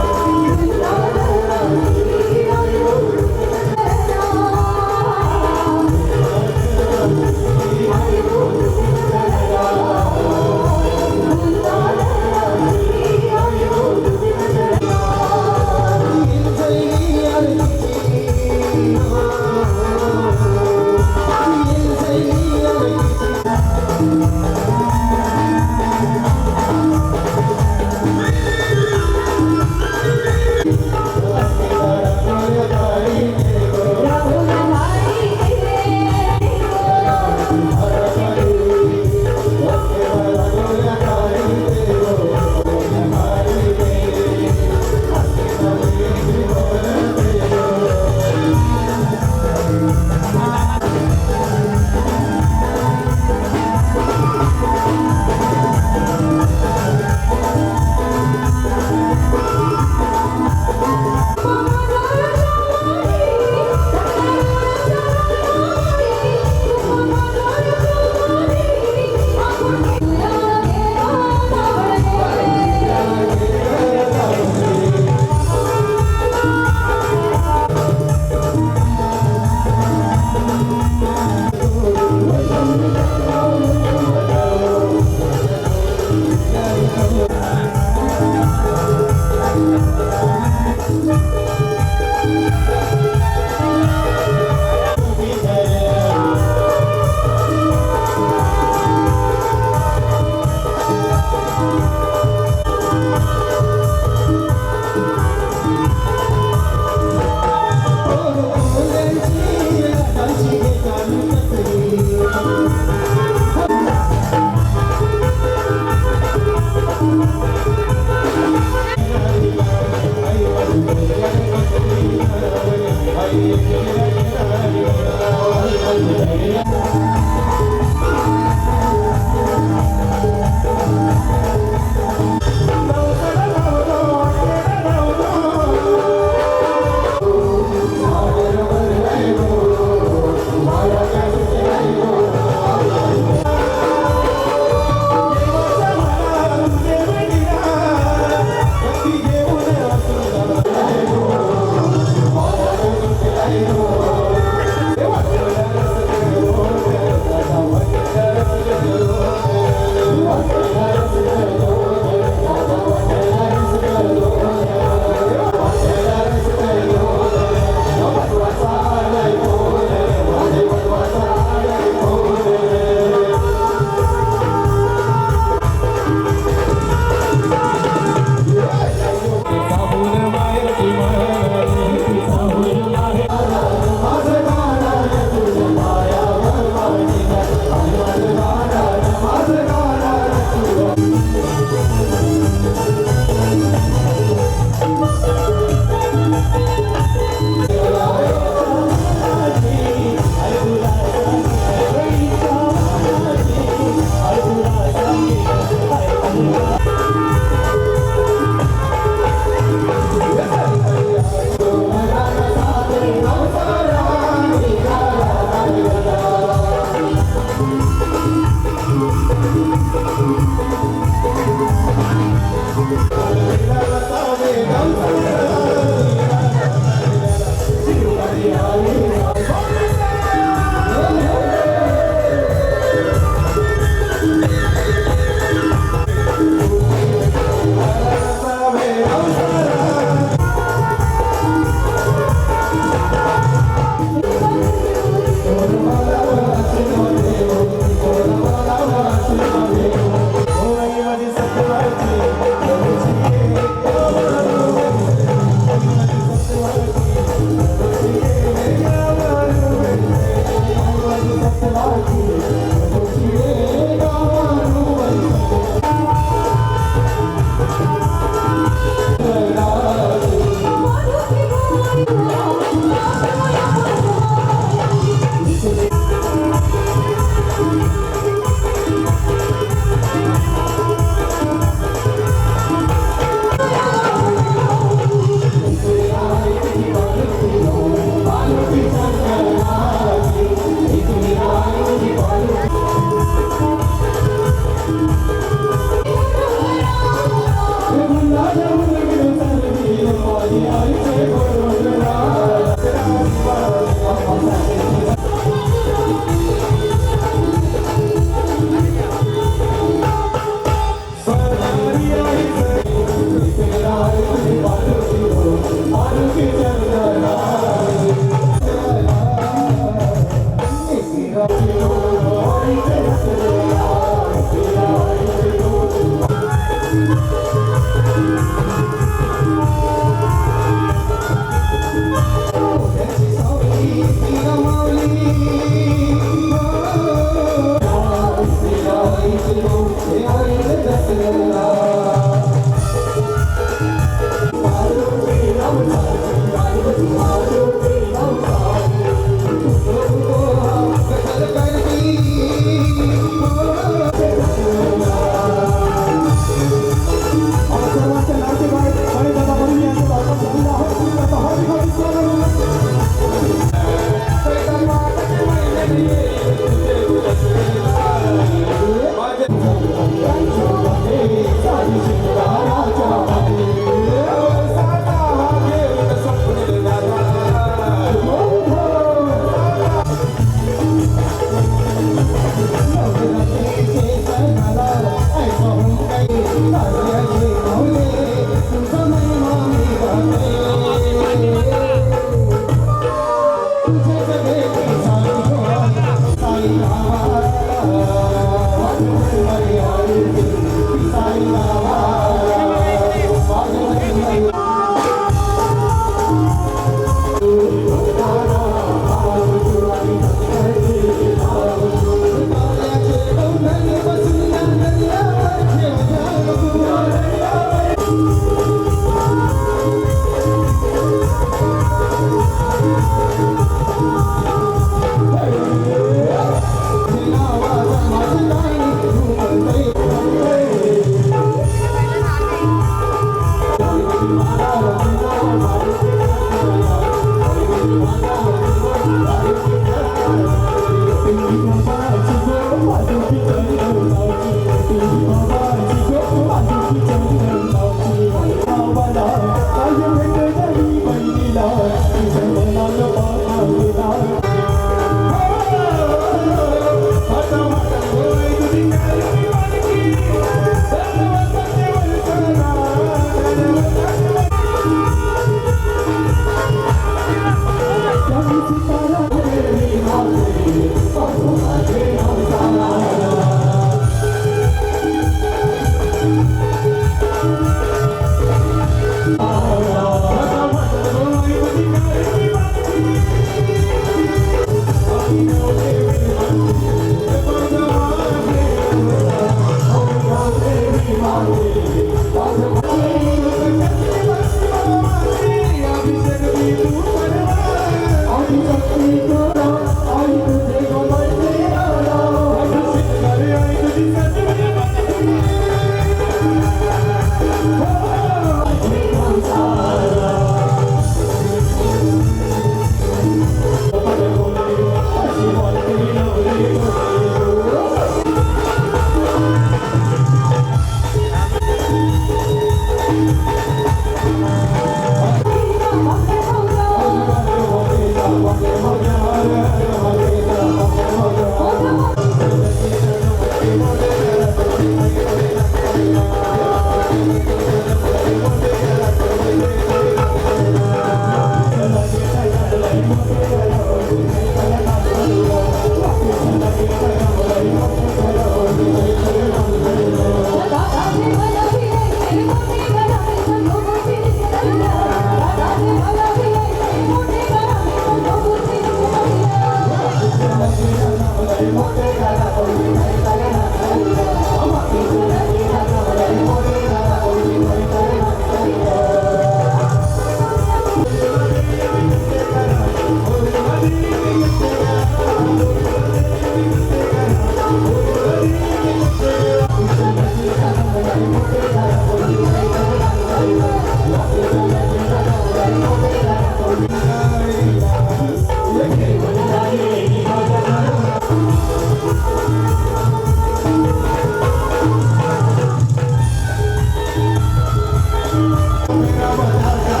मेरा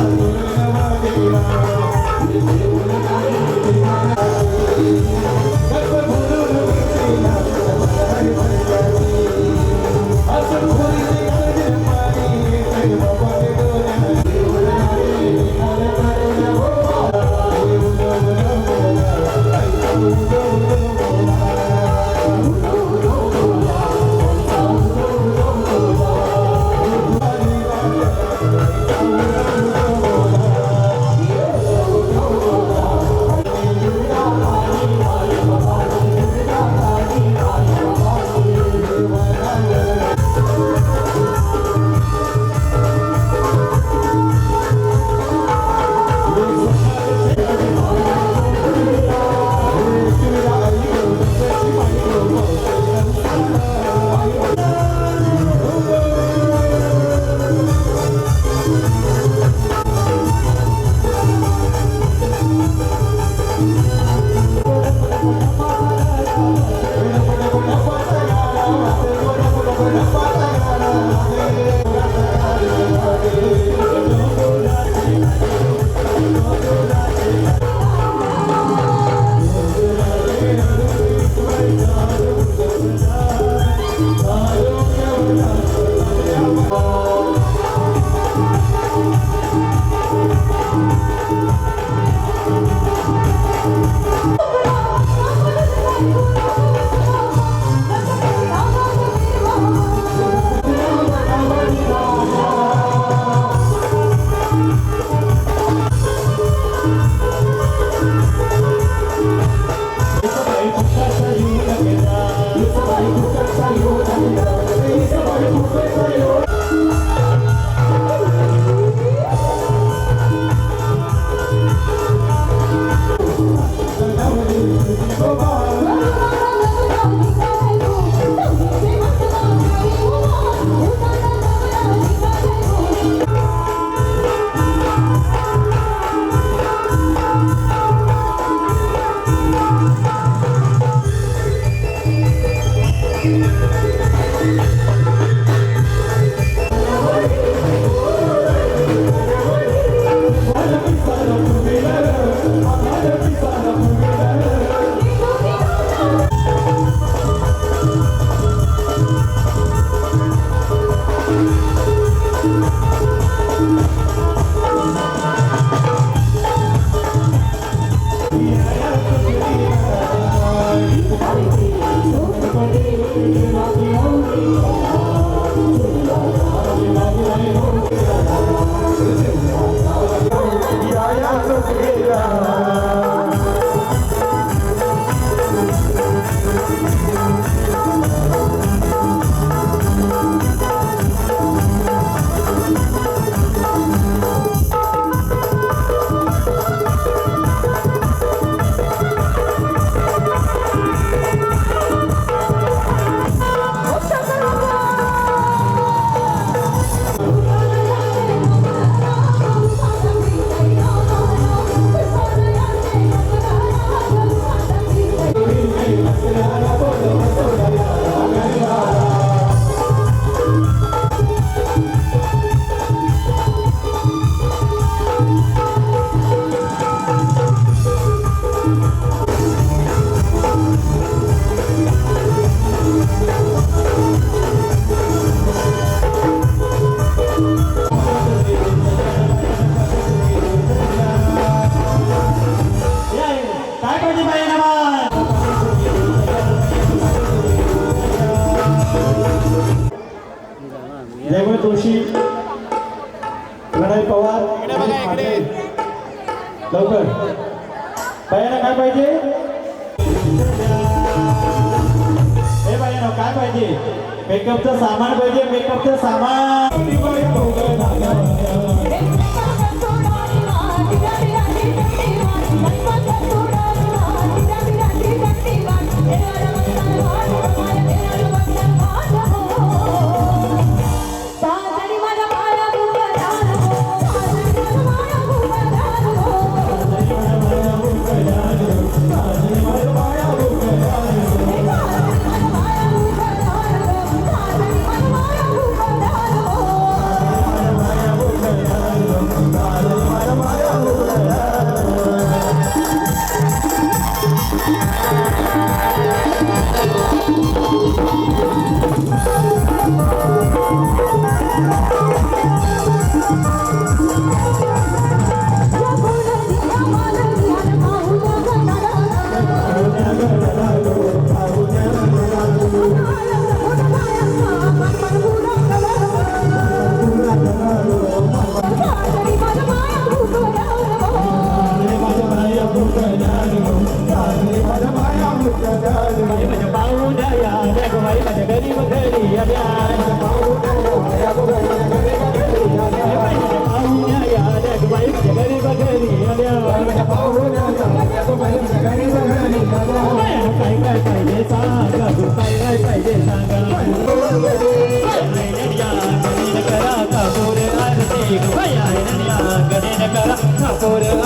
जयवंत जोशी, प्रणय पवार, लवकर बायांना काय पाहिजे? हे बायांना काय पाहिजे? मेकअपचं सामान पाहिजे, मेकअपचं सामान.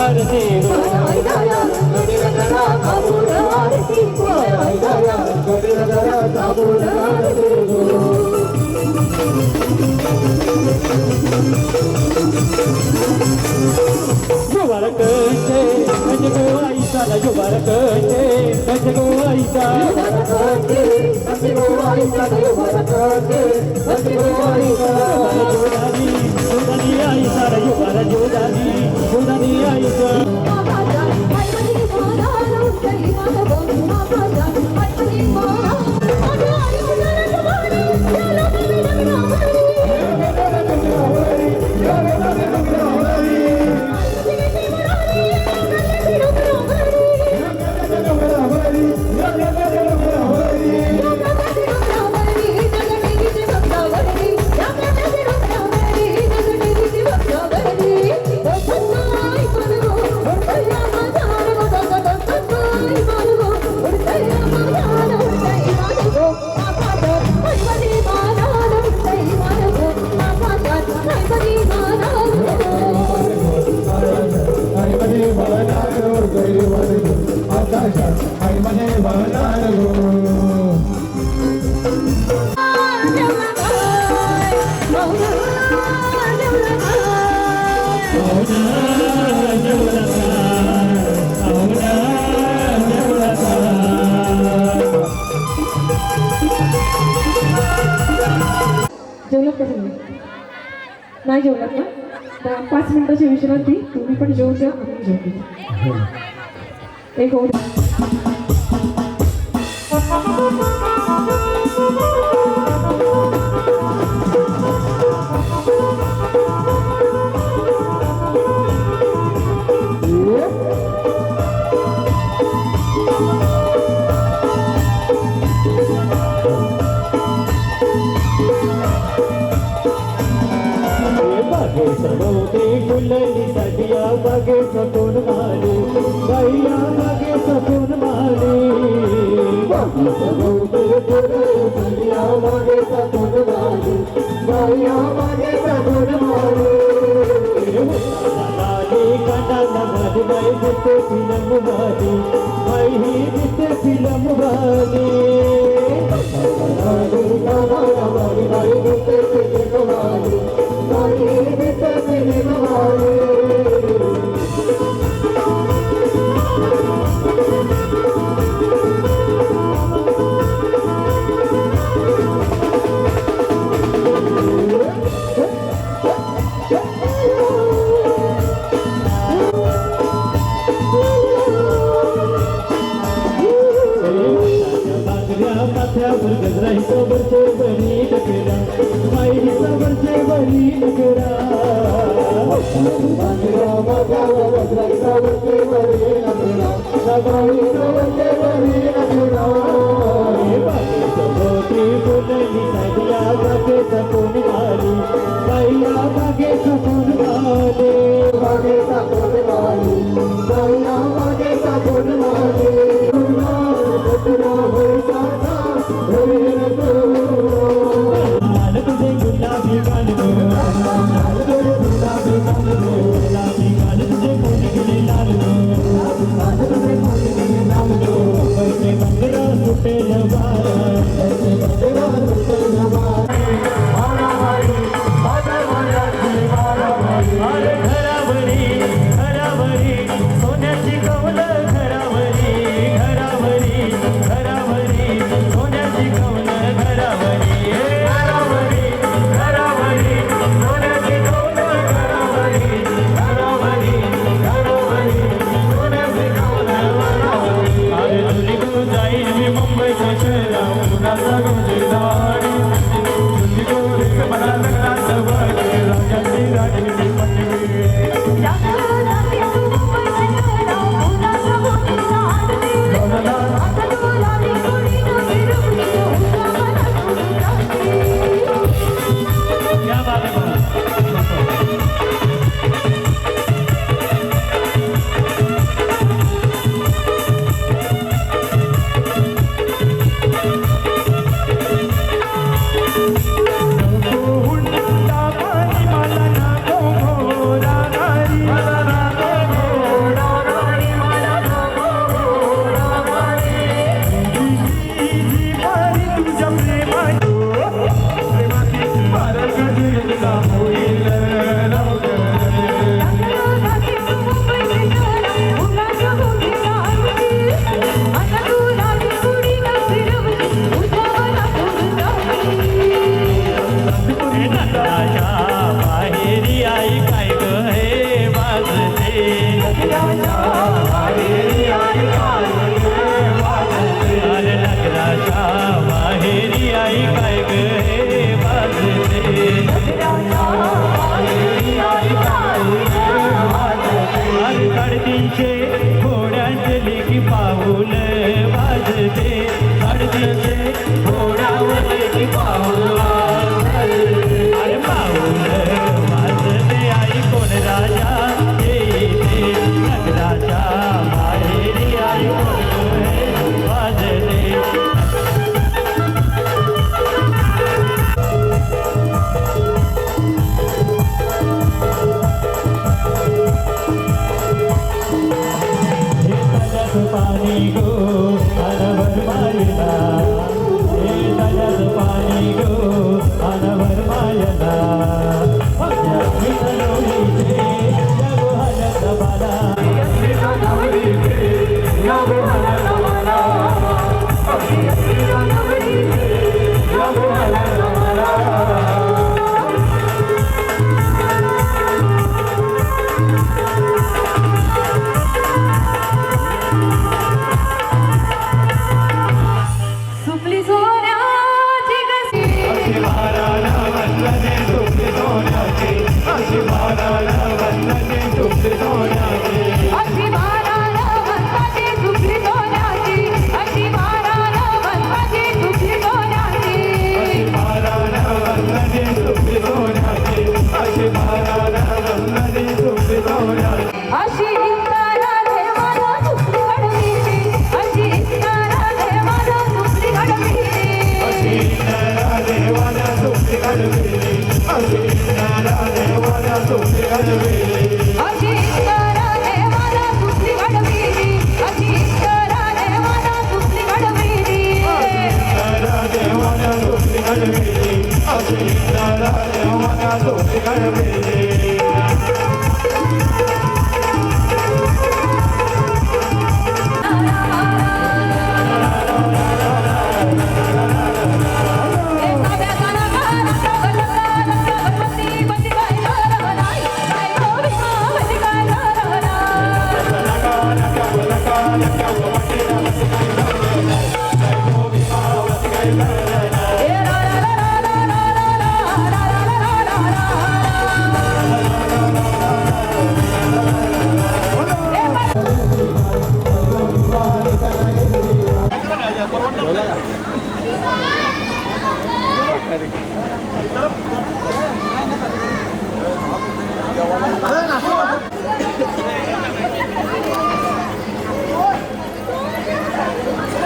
आरती गणेश जरा थांबून आरती गणेश जरा थांबून आरती Yuvarakante, Kanjago Aisa, Yuvarakante, Kanjago Aisa, Yuvarakante, Kanjago Aisa, Yuvarakante, Kanjago Aisa, Jodani, Jodani Aisa, Yuvarakante, Jodani, Jodani Aisa. जेवलात का तुम्ही? नाही जेवलात ना? तर 5 मिनिटाची विश्रांती. तुम्ही पण जेवून द्या, आम्ही जेवून घेऊ. एक होऊ द्या. फुलली सदिया बागे सपून माली गैया बागे सपून माली सदिया बागे सपून माली गैया बागे सपून माली कंडा नमाली बाई दिसते फिल्म वाली बाई ही दिसते फिल्म वाली बाई दिसते फिल्म वाली बाई दिसते फिल्म वाली गजराई सबरचे बनी नकरा माई सबरचे बनी नकरा गजराई सबरचे बनी नकरा सगाई सबरचे बनी नकरा सबोती फुलली सदिया बागे सपून वाली गैया बागे सपून वाली बागे सपून वाली गैया बागे सपून वाली तुझे गुलाबी गाल गुलाबी गाल तुझे कोणी गेले लाल पैसे अशी तारा देवाला दुसरी घडविली अशी तारा देवाला दुसरी घडविली अशी तारा देवाला दुसरी घडविली अशी तारा देवाला दुसरी घडविली अशी तारा देवाला दुसरी घडविली अशी तारा देवाला दुसरी घडविली तारा देवाला दुसरी घडविली अशी तारा देवाला दुसरी घडविली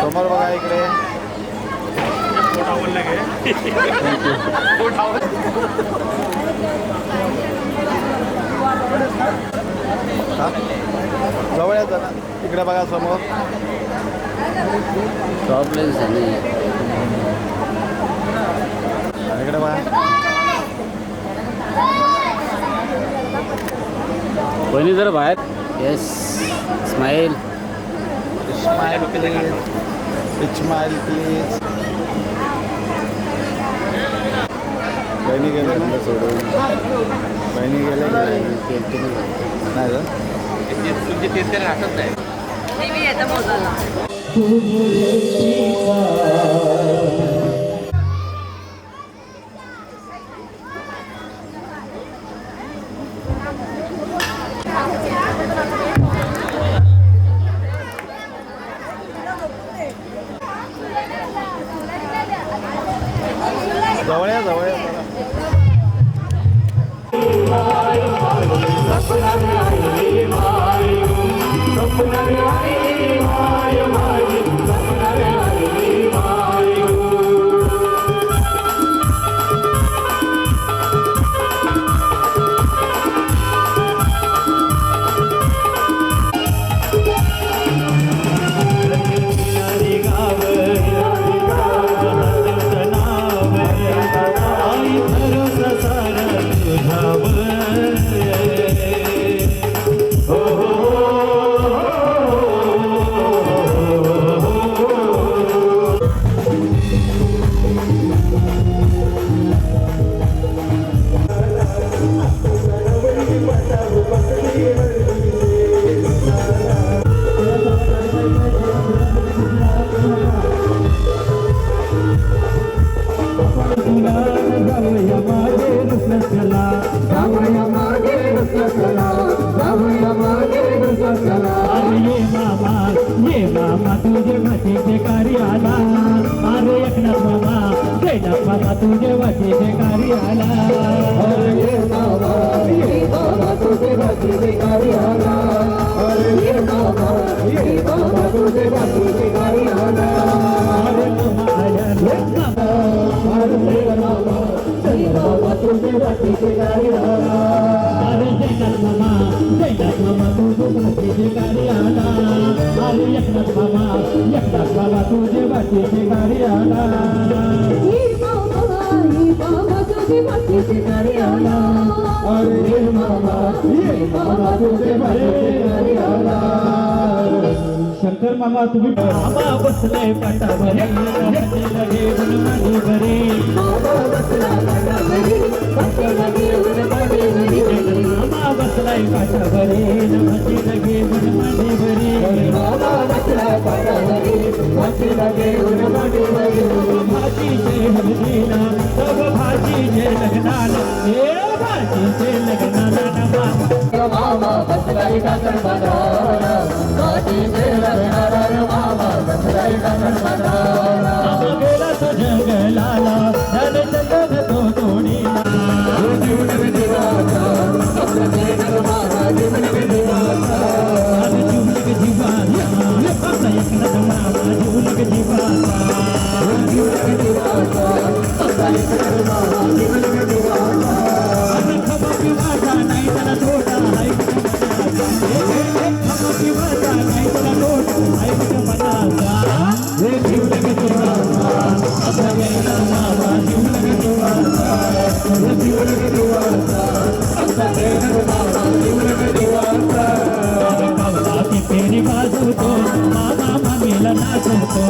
समोर बघा इकडे जवळ येत ना इकडे बघा समोर प्रॉब्लेम झाले इकडे बघा कोणी जर बाहेर yes smile smile please smile please बहिणी गेले सोडून बहिणी गेले नाही तुमची तीर्थ राहतच नाही जवळ या जवळ मामा तुझे वाटेचे कार्य आला अरे एकनाथ मामा जयनाथ मामा तुझे वाटेचे कार्य आला अरे मामा तुझे वाटेचे कार्य आला अरे मामा तुझे वाटेचे कार्य आला अरे मामा तुझे वाटेचे कार्य आला अरे जयनाथ मामा तुझे वाटेचे कार्य आला अरे एकनाथ बाबा तुझे वाटेचे कार्य आला तुझे वाटेचे कार्य आला अरे मामा तुझे वाटेचे कार्य आला शंकर मामा तुम्ही मामा बसलाय पाटावरी घेऊन माझी घरी मामा बसलाय पाटावरी मामा बसलाय पाटावरी माझी घेऊन माझी घरी मामा बसलाय पाटावरी घेऊन माझी घरी भाजीचे हळदीला सब भाजीचे लग्नाला हे भाजीचे लग्नाला मामा बसलाय काकण बाजारा भाजीचे लग्नाला मामा बसलाय काकण बाजारा मामा गेला तो जंगलाला झाले चंदन तो तोडीला त्याला तोटा हाय कुठं मनाचा किंवा नाही त्याला तोटा हाय कुठं मनाचा हे जीवलग तुझा आपला गेला मामा जीवलग तुझा हे जीवलग तुझा आपला गेला मामा जीवलग तुझा की तेरी बाजू तो मामा मामीला नाचवतो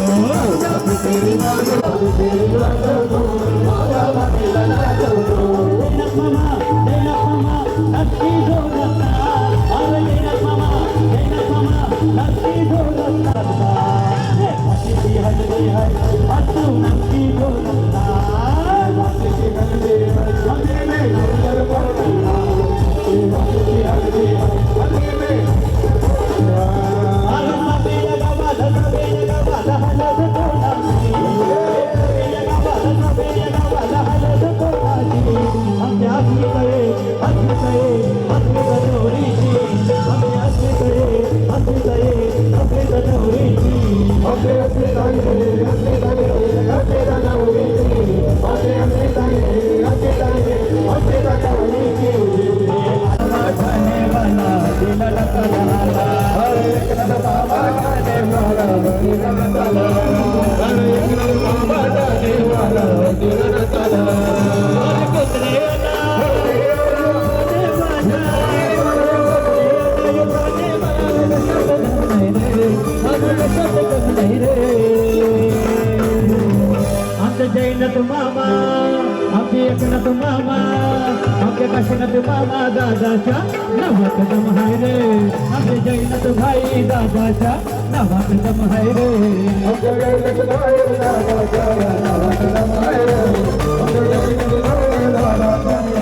तेरी बाजू तेरी बाजू मामा मामीला नाचवतो मामा नक्की जोरता अरे मामा नक्की जोरता हसी हसी है तू नक्की जोरता हसी हसी है हसी में नंबर पड़ता हसी हसी है हसी में जैनत मामा आमचे एकनाथ मामा आमचे काशीनाथ मामा दादाच्या नावात दम हाय रे आमचे जैनत भाई दादाच्या नावात दम हाय रे आमचे जैनत भाई दादाच्या नावात दम हाय रे आमचे जैनत भाई दादाच्या